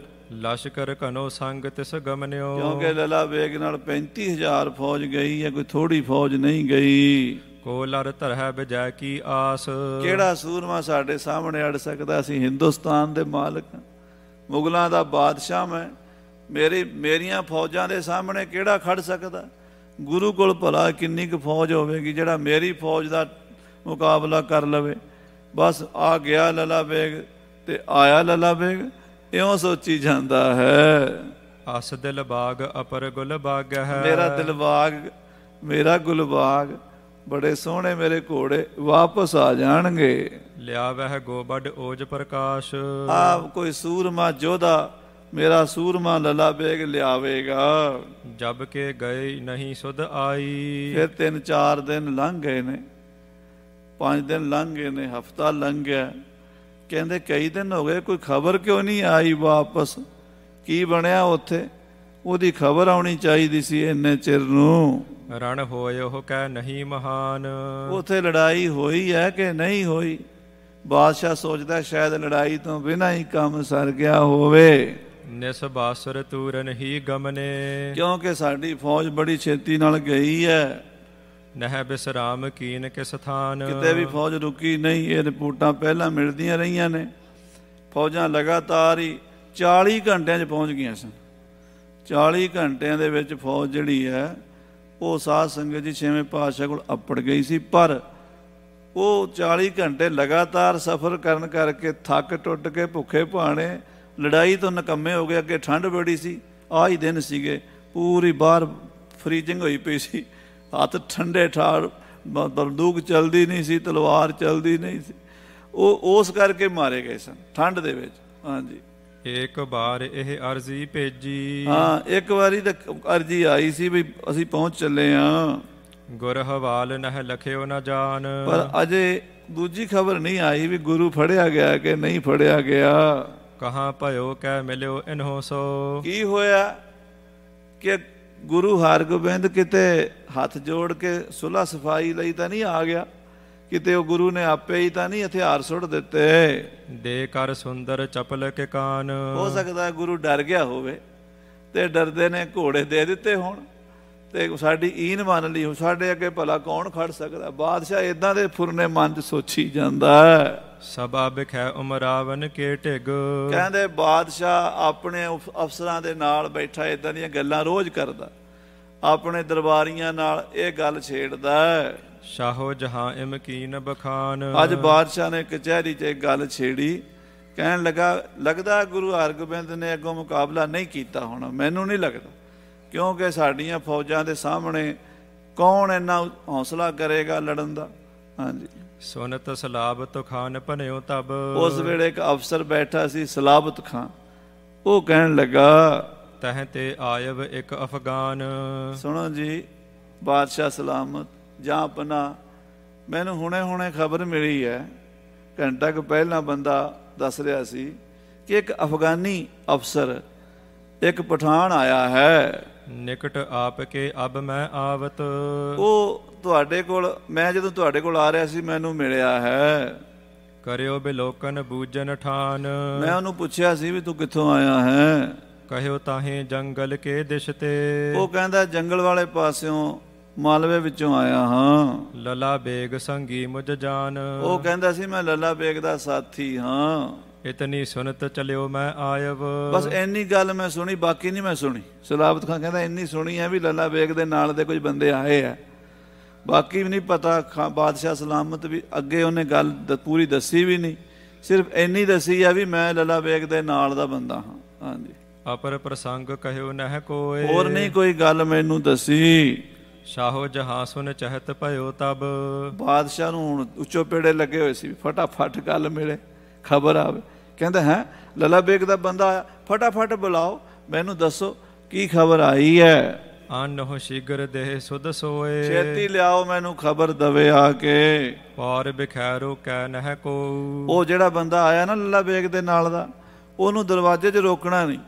ਲਸ਼ਕਰ ਘਨੋ ਸੰਗ ਤਿਸ ਗਮਨਿਓ। ਕਿਉਂਕਿ ਲਲਾ ਬੇਗ ਨਾਲ 35,000 ਫੌਜ ਗਈ ਹੈ, ਕੋਈ ਥੋੜੀ ਫੌਜ ਨਹੀਂ ਗਈ। ਕੋ ਲੜ ਧਰਹਿ ਬਿਜੈ ਕੀ ਆਸ। ਕਿਹੜਾ ਸੂਰਮਾ ਸਾਡੇ ਸਾਹਮਣੇ ਅੜ ਸਕਦਾ? ਅਸੀਂ ਹਿੰਦੁਸਤਾਨ ਦੇ ਮਾਲਕ ਹਾਂ, ਮੁਗਲਾਂ ਦਾ ਬਾਦਸ਼ਾਹ ਮੈਂ। ਮੇਰੀਆਂ ਫੌਜਾਂ ਦੇ ਸਾਹਮਣੇ ਕਿਹੜਾ ਖੜ ਸਕਦਾ? ਗੁਰੂ ਕੋਲ ਭਲਾ ਕਿੰਨੀ ਕੁ ਫੌਜ ਹੋਵੇਗੀ ਜਿਹੜਾ ਮੇਰੀ ਫੌਜ ਦਾ ਮੁਕਾਬਲਾ ਕਰ ਲਵੇ? ਬਸ ਆ ਗਿਆ ਲਲਾ ਬੇਗ ਤੇ ਆਇਆ ਲਲਾ ਬੇਗ, ਇਉਂ ਸੋਚੀ ਜਾਂਦਾ ਹੈ। ਅਸ ਦਿਲ ਬਾਗ ਅਪਰ ਗੁਲ ਬਾਗ ਹੈ। ਮੇਰਾ ਦਿਲਬਾਗ, ਮੇਰਾ ਗੁਲਬਾਗ, ਬੜੇ ਸੋਹਣੇ ਮੇਰੇ ਘੋੜੇ ਵਾਪਸ ਆ ਜਾਣਗੇ। ਲਿਆਵਹਿ ਗੋਬੜ ਓਜ ਪ੍ਰਕਾਸ਼। ਆਪ ਕੋਈ ਸੂਰਮਾ ਯੋਧਾ ਮੇਰਾ ਸੂਰਮਾ ਲਲਾ ਬੇਗ ਲਿਆਵੇਗਾ। ਜਬ ਕੇ ਗਏ ਨਹੀਂ ਸੁਧ ਆਈ। ਫਿਰ 3-4 ਦਿਨ ਲੰਘ ਗਏ ਨੇ, 5 ਦਿਨ ਲੰਘ ਗਏ ਨੇ, ਹਫਤਾ ਲੰਘ ਗਿਆ। ਕਹਿੰਦੇ ਕਈ ਦਿਨ ਹੋ ਗਏ, ਕੋਈ ਖਬਰ ਕਿਉਂ ਨਹੀਂ ਆਈ ਵਾਪਸ? ਕੀ ਬਣਿਆ ਉੱਥੇ? ਉਹਦੀ ਖਬਰ ਆਉਣੀ ਚਾਹੀਦੀ ਸੀ ਇੰਨੇ ਚਿਰ ਨੂੰ। ਰਣ ਹੋਏ ਉਹ ਕਹਿ ਨਹੀਂ ਮਹਾਨ। ਉੱਥੇ ਲੜਾਈ ਹੋਈ ਹੈ ਕਿ ਨਹੀਂ ਹੋਈ? ਬਾਦਸ਼ਾਹ ਸੋਚਦਾ ਸ਼ਾਇਦ ਲੜਾਈ ਤੋਂ ਬਿਨਾਂ ਹੀ ਕੰਮ ਸਰ ਗਿਆ ਹੋਵੇ। ਨਿਸ ਬਾਸੁਰ ਤੂਰਨ ਹੀ ਗਮਨੇ। ਕਿਉਂਕਿ ਸਾਡੀ ਫੌਜ ਬੜੀ ਛੇਤੀ ਨਾਲ ਗਈ ਹੈ। ਨਹਿ ਬਿਸਰਾਮ ਕੀਨ ਕਿਸ ਥਾਨ। ਕਿਤੇ ਵੀ ਫੌਜ ਰੁਕੀ ਨਹੀਂ। ਇਹ ਰਿਪੋਰਟਾਂ ਪਹਿਲਾਂ ਮਿਲਦੀਆਂ ਰਹੀਆਂ ਨੇ। ਫੌਜਾਂ ਲਗਾਤਾਰ ਹੀ 40 ਘੰਟਿਆਂ 'ਚ ਪਹੁੰਚ ਗਈਆਂ ਸਨ। 40 ਘੰਟਿਆਂ ਦੇ ਵਿੱਚ ਫੌਜ ਜਿਹੜੀ ਹੈ ਉਹ ਸਾਧ ਸੰਗਤ ਜੀ 6ਵੇਂ ਪਾਤਸ਼ਾਹ ਕੋਲ ਅੱਪੜ ਗਈ ਸੀ। ਪਰ ਉਹ 40 ਘੰਟੇ ਲਗਾਤਾਰ ਸਫ਼ਰ ਕਰਨ ਕਰਕੇ ਥੱਕ ਟੁੱਟ ਕੇ ਭੁੱਖੇ ਭਾਣੇ ਲੜਾਈ ਤੋਂ ਨਿਕੰਮੇ ਹੋ ਗਏ। ਅੱਗੇ ਠੰਡ ਬੜੀ ਸੀ, ਆਹ ਹੀ ਦਿਨ ਸੀਗੇ, ਪੂਰੀ ਬਾਹਰ ਫਰੀਜ਼ਿੰਗ ਹੋਈ ਪਈ ਸੀ, ਹੱਥ ਠੰਡੇ ਠਾਰ, ਬੰਦੂਕ ਚੱਲਦੀ ਨਹੀਂ ਸੀ, ਤਲਵਾਰ ਚੱਲਦੀ ਨਹੀਂ ਸੀ। ਉਹ ਉਸ ਕਰਕੇ ਮਾਰੇ ਗਏ ਸਨ ਠੰਡ ਦੇ ਵਿੱਚ। ਹਾਂਜੀ, ਇੱਕ ਵਾਰ ਇਹ ਅਰਜ਼ੀ ਭੇਜੀ। ਹਾਂ, ਇੱਕ ਵਾਰੀ ਤਾਂ ਅਰਜ਼ੀ ਆਈ ਸੀ ਵੀ ਅਸੀਂ ਪਹੁੰਚ ਚੱਲੇ ਹਾਂ। ਗੁਰ ਹਵਾਲ ਨਹਿ ਲਖਿਓ ਨਾ ਜਾਨ। ਪਰ ਅਜੇ ਦੂਜੀ ਖਬਰ ਨਹੀਂ ਆਈ ਵੀ ਗੁਰੂ ਫੜਿਆ ਗਿਆ ਕਿ ਨਹੀਂ ਫੜਿਆ ਗਿਆ। ਕਹਾਂ ਭਇਓ ਕਹਿ ਮਿਲਿਓ ਇਨਹੋ ਸੋ। ਕੀ ਹੋਇਆ ਕਿ ਗੁਰੂ ਹਰਗੋਬਿੰਦ ਕਿਤੇ ਹੱਥ ਜੋੜ ਕੇ ਸੁਲ੍ਹਾ ਸਫਾਈ ਲਈ ਤਾਂ ਨਹੀਂ ਆ ਗਿਆ? ਕਿਤੇ ਉਹ ਗੁਰੂ ਨੇ ਆਪੇ ਹੀ ਤਾਂ ਨਹੀਂ ਹਥਿਆਰ ਸੁੱਟ ਦਿੱਤੇ? ਦੇ ਕਰ ਸੁੰਦਰ ਚਪਲ ਕੇ ਕਾਨ। ਹੋ ਸਕਦਾ ਗੁਰੂ ਡਰ ਗਿਆ ਹੋਵੇ ਤੇ ਡਰਦੇ ਨੇ ਘੋੜੇ ਦੇ ਦਿੱਤੇ ਹੋਣ ਤੇ ਸਾਡੀ ਈਨ ਮੰਨ ਲਈ। ਸਾਡੇ ਅੱਗੇ ਭਲਾ ਕੌਣ ਖੜ ਸਕਦਾ? ਬਾਦਸ਼ਾਹ ਇਦਾਂ ਦੇ ਫੁਰਨੇ ਮਨ 'ਚ ਸੋਚੀ ਜਾਂਦਾ। ਸਭਾ ਬਿਖੈ ਉਮਰਾਵਨ ਕੇ ਢਿੱਗ। ਕਹਿੰਦੇ ਬਾਦਸ਼ਾਹ ਆਪਣੇ ਅਫਸਰਾਂ ਦੇ ਨਾਲ ਬੈਠਾ ਇਦਾਂ ਦੀਆਂ ਗੱਲਾਂ ਰੋਜ਼ ਕਰਦਾ, ਆਪਣੇ ਦਰਬਾਰੀਆਂ ਨਾਲ ਇਹ ਗੱਲ ਛੇੜਦਾ। ਸ਼ਾਹੋ ਜਹਾਂ ਇਮਕੀਨ ਬਖਾਨ। ਅੱਜ ਬਾਦਸ਼ਾਹ ਨੇ ਕਚਹਿਰੀ 'ਚ ਇੱਕ ਗੱਲ ਛੇੜੀ। ਕਹਿਣ ਲੱਗਾ, ਲੱਗਦਾ ਗੁਰੂ ਹਰਗੋਬਿੰਦ ਨੇ ਅੱਗੋਂ ਮੁਕਾਬਲਾ ਨਹੀਂ ਕੀਤਾ ਹੋਣਾ। ਮੈਨੂੰ ਨਹੀਂ ਲੱਗਦਾ, ਕਿਉਂਕਿ ਸਾਡੀਆਂ ਫੌਜਾਂ ਦੇ ਸਾਹਮਣੇ ਕੌਣ ਇੰਨਾ ਹੌਸਲਾ ਕਰੇਗਾ ਲੜਨ ਦਾ। ਹਾਂਜੀ, ਸੁਨਤ ਸਲਾਬਤ ਖਾਨ ਭਨਿਓ ਤਬ। ਉਸ ਵੇਲੇ ਇੱਕ ਅਫਸਰ ਬੈਠਾ ਸੀ, ਸਲਾਬਤ ਖਾਂ। ਉਹ ਕਹਿਣ ਲੱਗਾ, ਤਹ ਤੇ ਆਇਬ ਇੱਕ ਅਫਗਾਨ। ਸੁਣੋ ਜੀ, ਬਾਦਸ਼ਾਹ ਸਲਾਮਤ ਜਾਂ ਆਪਣਾ, ਮੈਨੂੰ ਹੁਣੇ ਖਬਰ ਮਿਲੀ ਹੈ, ਘੰਟਾ ਕੁ ਪਹਿਲਾਂ ਬੰਦਾ ਦੱਸ ਰਿਹਾ ਸੀ ਕਿ ਇੱਕ ਅਫਗਾਨੀ ਅਫਸਰ, ਇੱਕ ਪਠਾਨ ਆਇਆ ਹੈ ਨਿਕਟ ਆਪ ਕੇ ਅਬ ਮੈਂ ਆਵਤ। ਉਹ ਤੁਹਾਡੇ ਕੋਲ, ਮੈਂ ਜਦੋਂ ਤੁਹਾਡੇ ਕੋਲ ਆ ਰਿਹਾ ਸੀ ਮੈਨੂੰ ਮਿਲਿਆ ਹੈ। ਕਰਿਓ ਬਿਲੋਕਨ ਬੂਜਨ ਠਾਨ। ਮੈਂ ਉਹਨੂੰ ਪੁੱਛਿਆ ਸੀ ਵੀ ਤੂੰ ਕਿੱਥੋਂ ਆਇਆ ਹੈ। ਕਹਿਓ ਤਾਹੀਂ ਜੰਗਲ ਕੇ ਦਿਸ਼ ਤੇ। ਉਹ ਕਹਿੰਦਾ ਜੰਗਲ ਵਾਲੇ ਪਾਸਿਓਂ, ਮਾਲਵੇ ਵਿੱਚੋਂ ਆਇਆ ਹਾਂ। ਲਲਾ ਬੇਗ ਸੰਗੀ ਮੁਝ ਜਾਨ। ਉਹ ਕਹਿੰਦਾ ਸੀ ਮੈਂ ਲੱਲਾ ਬੇਗ ਦਾ ਸਾਥੀ ਹਾਂ। ਇਤਨੀ ਸੁਨਤ ਚਲਿਓ ਮੈਂ ਆਇਵ। ਬਸ ਇੰਨੀ ਗੱਲ ਮੈਂ ਸੁਣੀ, ਬਾਕੀ ਨਹੀਂ ਮੈਂ ਸੁਣੀ। ਸਲਾਬਤ ਖਾਨ ਕਹਿੰਦਾ ਇੰਨੀ ਸੁਣੀ ਹੈ ਵੀ ਲੱਲਾ ਬੇਗ ਦੇ ਨਾਲ ਦੇ ਕੁਝ ਬੰਦੇ ਆਏ ਆ, ਬਾਕੀ ਵੀ ਨਹੀਂ ਪਤਾ। ਬਾਦਸ਼ਾਹ ਸਲਾਮਤ ਵੀ ਅੱਗੇ ਉਹਨੇ ਗੱਲ ਪੂਰੀ ਦੱਸੀ ਵੀ ਨਹੀਂ, ਸਿਰਫ ਇੰਨੀ ਦੱਸੀ ਆ ਵੀ ਮੈਂ ਲੱਲਾ ਬੇਗ ਦੇ ਨਾਲ ਦਾ ਬੰਦਾ ਹਾਂ। ਹਾਂਜੀ। ਅਪਰ ਪ੍ਰਸੰਗ ਕਹਿਓ ਨਹਿ ਕੋਏ। ਹੋਰ ਨਹੀਂ ਕੋਈ ਗੱਲ ਮੈਨੂੰ ਦੱਸੀ। ਸ਼ਾਹੋ ਜਹਾਂ ਸੁਨ ਚਹਤ ਭਇਓ ਤਬ। ਬਾਦਸ਼ਾਹ ਨੂੰ ਹੁਣ ਉੱਚੋ ਪੇੜੇ ਲੱਗੇ ਹੋਏ ਸੀ, ਫਟਾਫਟ ਗੱਲ ਮਿਲੇ, ਖਬਰ ਆਵੇ। ਕਹਿੰਦਾ ਹੈ ਲੱਲਾ ਬੇਗ ਦਾ ਬੰਦਾ ਆਇਆ, ਫਟਾਫਟ ਬੁਲਾਓ, ਮੈਨੂੰ ਦੱਸੋ ਕੀ ਖਬਰ ਆਈ ਹੈ। ਅਨਹੁ ਸ਼ੀਗਰ ਦੇਹ ਸੁਧ ਸੋਏ। ਛੇਤੀ ਲਿਆਓ, ਮੈਨੂੰ ਖਬਰ ਦਵੇ ਆ ਕੇ। ਔਰ ਬਿਖੈਰੋ ਕਹਿ ਨਹਿ ਕੋ। ਉਹ ਜਿਹੜਾ ਬੰਦਾ ਆਇਆ ਨਾ ਲੱਲਾ ਬੇਗ ਦੇ ਨਾਲ ਦਾ, ਉਹਨੂੰ ਦਰਵਾਜ਼ੇ 'ਚ ਰੋਕਣਾ ਨਹੀਂ।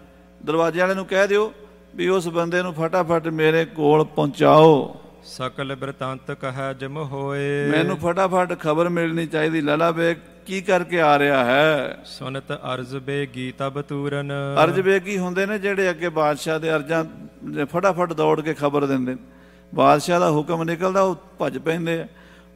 ਦਰਵਾਜ਼ੇ ਵਾਲੇ ਨੂੰ ਕਹਿ ਦਿਓ ਵੀ ਉਸ ਬੰਦੇ ਨੂੰ ਫਟਾਫਟ ਮੇਰੇ ਕੋਲ ਪਹੁੰਚਾਓ। ਸਕਲ ਬਿਰਤਾਂਤ ਕਹਿ ਜਿਮ ਹੋਏ। ਮੈਨੂੰ ਫਟਾਫਟ ਖਬਰ ਮਿਲਣੀ ਚਾਹੀਦੀ, ਲੱਲਾ ਬੇਗ ਕੀ ਕਰਕੇ ਆ ਰਿਹਾ ਹੈ। ਸੁਨਤ ਅਰਜ਼ ਬੇਗੀ ਤਬ ਤੂਰਨ। ਅਰਜ਼ ਬੇਗੀ ਹੁੰਦੇ ਨੇ ਜਿਹੜੇ ਅੱਗੇ ਬਾਦਸ਼ਾਹ ਦੇ ਅਰਜ਼ਾਂ ਫਟਾਫਟ ਦੌੜ ਕੇ ਖਬਰ ਦਿੰਦੇ। ਬਾਦਸ਼ਾਹ ਦਾ ਹੁਕਮ ਨਿਕਲਦਾ ਉਹ ਭੱਜ ਪੈਂਦੇ ਆ।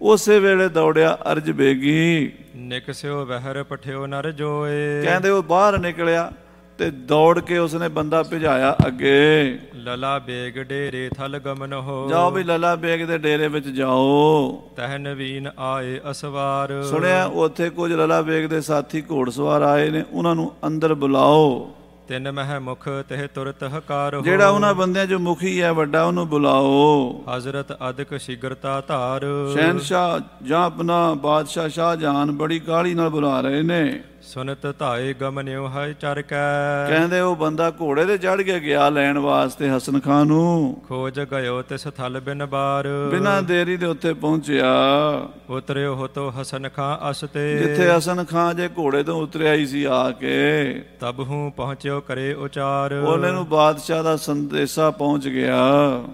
ਉਸੇ ਵੇਲੇ ਦੌੜਿਆ ਅਰਜ਼ ਬੇਗੀ। ਨਿਕਸਿਓ ਵਹਿਰ ਪਠਿਓ ਨਰ ਜੋਏ। ਕਹਿੰਦੇ ਉਹ ਬਾਹਰ ਨਿਕਲਿਆ ਤੇ ਦੌੜ ਕੇ ਉਸਨੇ ਬੰਦਾ ਭਜਾਇਆ ਅੱਗੇ। ਲਲਾ ਬੇਗ ਡੇਰੇ ਥਲ ਗਮਨ ਹੋ। ਜਾਓ ਵੀ ਲੱਲਾ ਬੇਗ ਦੇ ਡੇਰੇ ਵਿੱਚ ਜਾਓ। ਤਹ ਨਵੀਨ ਆਏ ਅਸਵਾਰ। ਸੁਣਿਆ ਉੱਥੇ ਕੁਝ ਲੱਲਾ ਬੇਗ ਦੇ ਸਾਥੀ ਘੋੜਸਵਾਰ ਆਏ ਨੇ, ਉਹਨਾਂ ਨੂੰ ਅੰਦਰ ਬੁਲਾਓ। ਤਿੰਨ ਮਹਿ ਮੁਖ ਤਹਿ ਤੁਰਤ ਹਕਾਰ ਹੋ। ਜਿਹੜਾ ਉਹਨਾਂ ਬੰਦਿਆਂ ਚੋਂ ਮੁਖੀ ਹੈ ਵੱਡਾ, ਉਹਨੂੰ ਬੁਲਾਓ। ਹਜ਼ਰਤ ਅਦਕ ਸ਼ਿਗਰਤਾ ਧਾਰ। ਸ਼ਹਿਨਸ਼ਾਹ ਜਾਂ ਆਪਣਾ ਬਾਦਸ਼ਾਹ ਸ਼ਾਹਜਹਾਨ ਬੜੀ ਕਾਹਲੀ ਨਾਲ ਬੁਲਾ ਰਹੇ ਨੇ। ਸੁਨਤ ਧਾਏ ਗਮਨਿਓ ਹੈ ਚਰ ਕੈ। ਕਹਿੰਦੇ ਉਹ ਬੰਦਾ ਘੋੜੇ ਤੇ ਚੜ ਕੇ ਗਿਆ ਲੈਣ ਵਾਸਤੇ ਹਸਨ ਖਾਨ ਨੂੰ। ਖੋਜ ਗਇਓ ਤਿਸ ਥਲ ਬਿਨ ਬਾਰ। ਬਿਨਾਂ ਦੇਰੀ ਦੇ ਉੱਥੇ ਪਹੁੰਚਿਆ। ਉਤਰਿਓ ਹੋ ਤੋ ਹਸਨ ਖਾਂ ਅਸਤੇ। ਜਿੱਥੇ ਹਸਨ ਖਾਨ ਜੇ ਘੋੜੇ ਤੋਂ ਉਤਰਿਆ ਹੀ ਸੀ ਆ ਕੇ। ਤਬ ਹੂੰ ਪਹੁੰਚਿਓ ਕਰੇ ਉਚਾਰ। ਉਹਨੇ ਨੂੰ ਬਾਦਸ਼ਾਹ ਦਾ ਸੰਦੇਸ਼ਾ ਪਹੁੰਚ ਗਿਆ।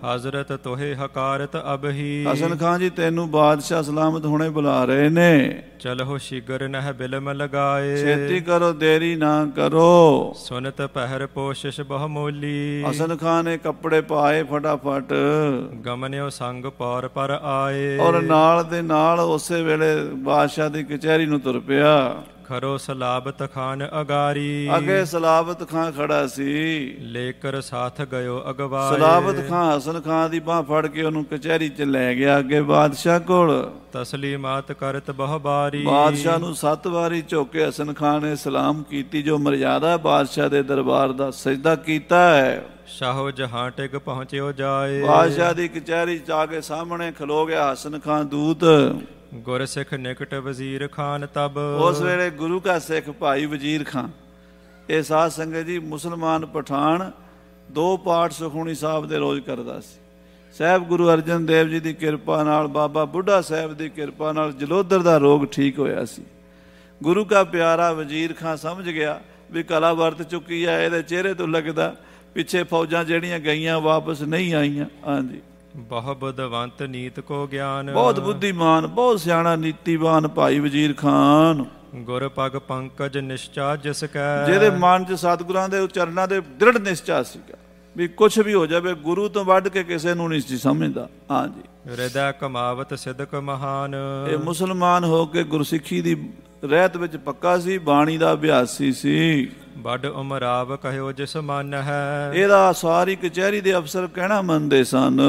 ਹਜ਼ਰਤ ਤੋਹੇ ਹਕਾਰਤ ਅਬ ਹੀ। ਹਸਨ ਖਾਨ ਜੀ ਤੈਨੂੰ ਬਾਦਸ਼ਾਹ ਸਲਾਮਤ ਹੁਣੇ ਬੁਲਾ ਰਹੇ ਨੇ। ਚਲੋ ਸ਼ਿਗਰ ਨਹਿ ਬਿਲਮ ਲਗਾਏ। ਛੇਤੀ ਕਰੋ, ਦੇਰੀ ਨਾ ਕਰੋ। ਸੁਨਤ ਪਹਿਰ ਪੋਸ਼ਿਸ਼ ਬਹੁ ਮੋਲੀ। ਹਸਨ ਖਾਨ ਨੇ ਕੱਪੜੇ ਪਾਏ ਫਟਾਫਟ। ਗਮਨਿਓ ਸੰਗ ਪੌਰ ਪਰ ਆਏ। ਔਰ ਨਾਲ ਦੇ ਨਾਲ ਉਸੇ ਵੇਲੇ ਬਾਦਸ਼ਾਹ ਦੀ ਕਚਹਿਰੀ ਨੂੰ ਤੁਰ ਪਿਆ। ਖਰੋ ਸਲਾਬਤ ਖਾਨ ਅਗਾਰੀ। ਅੱਗੇ ਸਲਾਬਤ ਖਾਨ ਖੜਾ ਸੀ। ਲੇਕਰ ਸਾਥ ਗਇਓ ਅਗਵਾਏ। ਸਲਾਬਤ ਖਾਨ ਹਸਨ ਖਾਨ ਦੀ ਬਾਂਹ ਫੜ ਕੇ ਉਹਨੂੰ ਕਚਹਿਰੀ 'ਚ ਲੈ ਗਿਆ ਅੱਗੇ ਬਾਦਸ਼ਾਹ ਕੋਲ। ਤਸਲੀਮਾਤ ਕਰਤ ਬਹੁ ਬਾਰੀ। ਬਾਦਸ਼ਾਹ ਨੂੰ 7 ਵਾਰੀ ਝੁਕ ਕੇ ਹਸਨ ਖਾਨ ਨੇ ਸਲਾਮ ਕੀਤੀ। ਜੋ ਮਰਿਆਦਾ ਬਾਦਸ਼ਾਹ ਦੇ ਦਰਬਾਰ ਦਾ ਸਜਦਾ ਕੀਤਾ ਹੈ। ਸ਼ਾਹੋ ਜਹਾਂ ਟਿਕ ਪਹੁੰਚਿਓ ਜਾਏ। ਬਾਦਸ਼ਾਹ ਦੀ ਕਚਹਿਰੀ 'ਚ ਆ ਕੇ ਸਾਹਮਣੇ ਖਲੋ ਗਿਆ ਹਸਨ ਖਾਨ ਦੂਤ। ਗੁਰ ਸਿੱਖ ਨਿਕਟ ਵਜ਼ੀਰ ਖਾਨ ਤਬ। ਉਸ ਵੇਲੇ ਗੁਰੂ ਕਾ ਸਿੱਖ ਭਾਈ ਵਜ਼ੀਰ ਖਾਨ, ਇਹ ਸਾਧ ਸੰਗਤ ਜੀ ਮੁਸਲਮਾਨ ਪਠਾਨ 2 ਪਾਠ ਸੁਖਮਨੀ ਸਾਹਿਬ ਦੇ ਰੋਜ਼ ਕਰਦਾ ਸੀ। ਸਾਹਿਬ ਗੁਰੂ ਅਰਜਨ ਦੇਵ ਜੀ ਦੀ ਕਿਰਪਾ ਨਾਲ, ਬਾਬਾ ਬੁੱਢਾ ਸਾਹਿਬ ਦੀ ਕਿਰਪਾ ਨਾਲ ਜਲੋਧਰ ਦਾ ਰੋਗ ਠੀਕ ਹੋਇਆ ਸੀ। ਗੁਰੂ ਕਾ ਪਿਆਰਾ ਵਜ਼ੀਰ ਖਾਨ ਸਮਝ ਗਿਆ ਵੀ ਕਲਾ ਵਰਤ ਚੁੱਕੀ ਹੈ। ਇਹਦੇ ਚਿਹਰੇ ਤੋਂ ਲੱਗਦਾ ਪਿੱਛੇ ਫੌਜਾਂ ਜਿਹੜੀਆਂ ਗਈਆਂ ਵਾਪਸ ਨਹੀਂ ਆਈਆਂ। ਹਾਂਜੀ। ਬਹੁ ਬੁੱਧਵੰਤ ਨੀਤ ਕੋ ਗਿਆਨ। ਬਹੁਤ ਬੁੱਧੀਮਾਨ, ਬਹੁਤ ਸਿਆਣਾ, ਨੀਤੀਵਾਨ ਭਾਈ ਵਜ਼ੀਰ ਖਾਨ। ਗੁਰ ਪਗ ਪੰਕਜ ਨਿਸ਼ਚਾ ਜਿਸ ਕੈ। ਜਿਹਦੇ ਮਨ 'ਚ ਸਤਿਗੁਰਾਂ ਦੇ ਉਚਰਨਾਂ ਦੇ ਦ੍ਰਿੜ ਨਿਸ਼ਚਾ ਸੀਗਾ ਵੀ ਕੁਛ ਵੀ ਹੋ ਜਾਵੇ ਗੁਰੂ ਤੋਂ ਵੱਢ ਕੇ ਕਿਸੇ ਨੂੰ ਨਹੀਂ ਸੀ ਸਮਝਦਾ। ਹਾਂਜੀ। ਹਿਰਦੈ ਕਮਾਵਤ ਸਿਦਕ ਮਹਾਨ। ਇਹ ਮੁਸਲਮਾਨ ਹੋ ਕੇ ਗੁਰਸਿੱਖੀ ਦੀ ਰਹਿਤ ਵਿੱਚ ਪੱਕਾ ਸੀ, ਬਾਣੀ ਦਾ ਅਭਿਆਸੀ ਸੀ। ਵੱਡ ਉਮਰਾਵ ਕਹਿਓ ਜਿਸ ਮਨ ਹੈ। ਇਹਦਾ ਸਾਰੀ ਕਚਹਿਰੀ ਦੇ ਅਫਸਰ ਕਹਿਣਾ ਮੰਨਦੇ ਸਨ।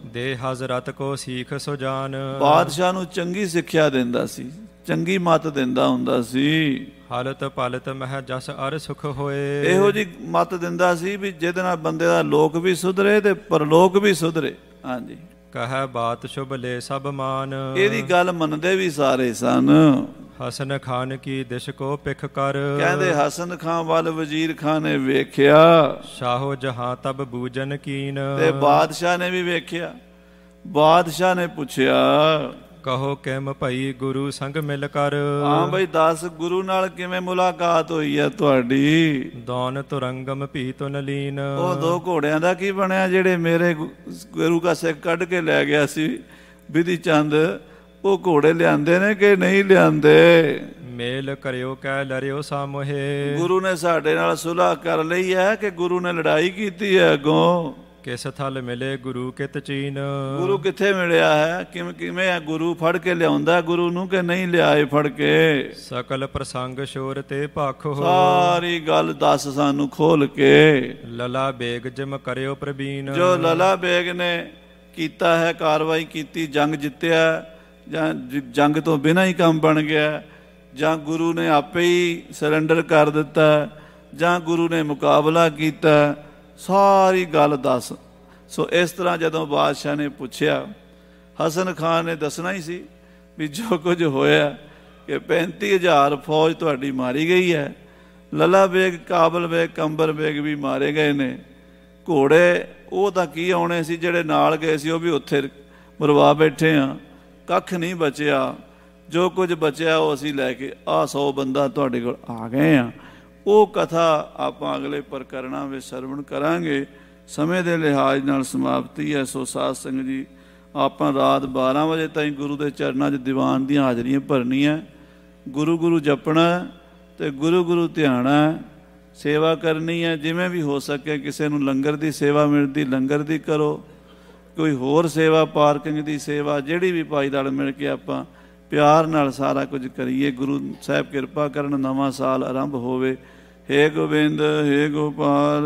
ਦੇ ਹਜ਼ਰਤ ਕੋ ਸੀਖ ਸੁਜਾਨ। ਬਾਦਸ਼ਾਹ ਨੂੰ ਚੰਗੀ ਸਿੱਖਿਆ ਦਿੰਦਾ ਸੀ, ਚੰਗੀ ਮੱਤ ਦਿੰਦਾ ਹੁੰਦਾ ਸੀ। ਹਾਲਤ ਪਾਲਤ ਮਹਿ ਜਸ ਅਰ ਸੁਖ ਹੋਏ। ਇਹੋ ਜੀ ਮੱਤ ਦਿੰਦਾ ਸੀ ਵੀ ਜਿਹਦੇ ਨਾਲ ਬੰਦੇ ਦਾ ਲੋਕ ਵੀ ਸੁਧਰੇ ਤੇ ਪਰਲੋਕ ਵੀ ਸੁਧਰੇ। ਹਾਂਜੀ। ਕਹੈ ਬਾਤ ਸ਼ੁਭ ਲੈ ਸਭ ਮਾਨ। ਇਹਦੀ ਗੱਲ ਮੰਨਦੇ ਵੀ ਸਾਰੇ ਸਨ। ਹਸਨ ਖਾਨ ਕੀ ਦਿਸ਼ ਕੋ ਪਿਖ ਕਰ। ਕਹਿੰਦੇ ਹਸਨ ਖਾਨ ਵੱਲ ਵਜ਼ੀਰ ਖਾਨ ਨੇ ਵੇਖਿਆ। ਸ਼ਾਹੋ ਜਹਾਂ ਤਬ ਬੂਜਨ ਕੀਨ। ਤੇ ਬਾਦਸ਼ਾਹ ਨੇ ਵੀ ਵੇਖਿਆ। ਬਾਦਸ਼ਾਹ ਨੇ ਪੁੱਛਿਆ ਕਹੋ ਕਿਮ ਭਈ ਗੁਰੂ ਸੰਗ ਮਿਲ ਕਰ। ਹਾਂ ਬਈ ਦੱਸ, ਗੁਰੂ ਨਾਲ ਕਿਵੇਂ ਮੁਲਾਕਾਤ ਹੋਈ ਹੈ ਤੁਹਾਡੀ? ਦਾਨ ਤੁਰੰਗਮ ਭੀ ਤੁਨ ਲੀਨ। ਉਹ 2 ਘੋੜਿਆਂ ਦਾ ਕੀ ਬਣਿਆ ਜਿਹੜੇ ਮੇਰੇ ਗੁਰੂ ਕਾ ਸਿੱਖ ਕੱਢ ਕੇ ਲੈ ਗਿਆ ਸੀ ਵਿਧੀ ਚੰਦ? ਉਹ ਘੋੜੇ ਲਿਆਂਦੇ ਨੇ ਕਿ ਨਹੀਂ ਲਿਆਂਦੇ? ਮੇਲ ਕਰਿਓ ਕਹਿ ਲਰਿਓ ਸਾਮੋਹੇ। ਗੁਰੂ ਨੇ ਸਾਡੇ ਨਾਲ ਸੁਲ੍ਹਾ ਕਰ ਲਈ ਹੈ ਕਿ ਗੁਰੂ ਨੇ ਲੜਾਈ ਕੀਤੀ ਹੈ ਅੱਗੋਂ? ਕਿਸ ਥਲ ਮਿਲੇ ਗੁਰੂ ਕਿਤ ਚੀਨ। ਗੁਰੂ ਕਿੱਥੇ ਮਿਲਿਆ ਹੈ? ਕਿਵੇਂ ਹੈ ਗੁਰੂ? ਫੜ ਕੇ ਲਿਆਉਂਦਾ ਗੁਰੂ ਨੂੰ ਕਿ ਨਹੀਂ ਲਿਆਏ ਫੜ ਕੇ? ਸਕਲ ਪ੍ਰਸੰਗ ਸ਼ੋਰ ਤੇ ਭਖ ਹੋ। ਸਾਰੀ ਗੱਲ ਦੱਸ ਸਾਨੂੰ ਖੋਲ ਕੇ। ਲਲਾ ਬੇਗ ਜਿਮ ਕਰਿਓ ਪ੍ਰਬੀਨ। ਜੋ ਲਲਾ ਬੇਗ ਨੇ ਕੀਤਾ ਹੈ, ਕਾਰਵਾਈ ਕੀਤੀ, ਜੰਗ ਜਿੱਤਿਆ, ਜਾਂ ਜੰਗ ਤੋਂ ਬਿਨਾਂ ਹੀ ਕੰਮ ਬਣ ਗਿਆ, ਜਾਂ ਗੁਰੂ ਨੇ ਆਪੇ ਹੀ ਸਰੈਂਡਰ ਕਰ ਦਿੱਤਾ, ਜਾਂ ਗੁਰੂ ਨੇ ਮੁਕਾਬਲਾ ਕੀਤਾ, ਸਾਰੀ ਗੱਲ ਦੱਸ। ਸੋ ਇਸ ਤਰ੍ਹਾਂ ਜਦੋਂ ਬਾਦਸ਼ਾਹ ਨੇ ਪੁੱਛਿਆ, ਹਸਨ ਖਾਨ ਨੇ ਦੱਸਣਾ ਹੀ ਸੀ ਵੀ ਜੋ ਕੁਝ ਹੋਇਆ ਕਿ 35,000 ਫੌਜ ਤੁਹਾਡੀ ਮਾਰੀ ਗਈ ਹੈ, ਲਲਾ ਬੇਗ, ਕਾਬਲ ਬੇਗ, ਕੰਬਰ ਬੇਗ ਵੀ ਮਾਰੇ ਗਏ ਨੇ। ਘੋੜੇ ਉਹ ਤਾਂ ਕੀ ਆਉਣੇ ਸੀ, ਜਿਹੜੇ ਨਾਲ ਗਏ ਸੀ ਉਹ ਵੀ ਉੱਥੇ ਮਰਵਾ ਬੈਠੇ ਆ, ਕੱਖ ਨਹੀਂ ਬਚਿਆ। ਜੋ ਕੁਝ ਬਚਿਆ ਉਹ ਅਸੀਂ ਲੈ ਕੇ 100 ਬੰਦਾ ਤੁਹਾਡੇ ਕੋਲ ਆ ਗਏ ਆ। ਉਹ ਕਥਾ ਆਪਾਂ ਅਗਲੇ ਪ੍ਰਕਰਣਾਂ ਵਿੱਚ ਸਰਵਣ ਕਰਾਂਗੇ। ਸਮੇਂ ਦੇ ਲਿਹਾਜ਼ ਨਾਲ ਸਮਾਪਤੀ ਹੈ। ਸੋ ਸਾਧ ਸੰਗਤ ਜੀ, ਆਪਾਂ ਰਾਤ 12 ਵਜੇ ਤਾਈਂ ਗੁਰੂ ਦੇ ਚਰਨਾਂ 'ਚ ਦੀਵਾਨ ਦੀਆਂ ਹਾਜ਼ਰੀਆਂ ਭਰਨੀਆਂ, ਗੁਰੂ ਗੁਰੂ ਜਪਣਾ ਅਤੇ ਗੁਰੂ ਗੁਰੂ ਧਿਆਣਾ, ਸੇਵਾ ਕਰਨੀ ਹੈ। ਜਿਵੇਂ ਵੀ ਹੋ ਸਕੇ, ਕਿਸੇ ਨੂੰ ਲੰਗਰ ਦੀ ਸੇਵਾ ਮਿਲਦੀ ਲੰਗਰ ਦੀ ਕਰੋ, ਕੋਈ ਹੋਰ ਸੇਵਾ, ਪਾਰਕਿੰਗ ਦੀ ਸੇਵਾ, ਜਿਹੜੀ ਵੀ ਭਾਈਦਲ ਮਿਲ ਕੇ ਆਪਾਂ ਪਿਆਰ ਨਾਲ ਸਾਰਾ ਕੁਝ ਕਰੀਏ। ਗੁਰੂ ਸਾਹਿਬ ਕਿਰਪਾ ਕਰਨ, ਨਵਾਂ ਸਾਲ ਆਰੰਭ ਹੋਵੇ। ਹੇ ਗੋਬਿੰਦ, ਹੇ ਗੋਪਾਲ,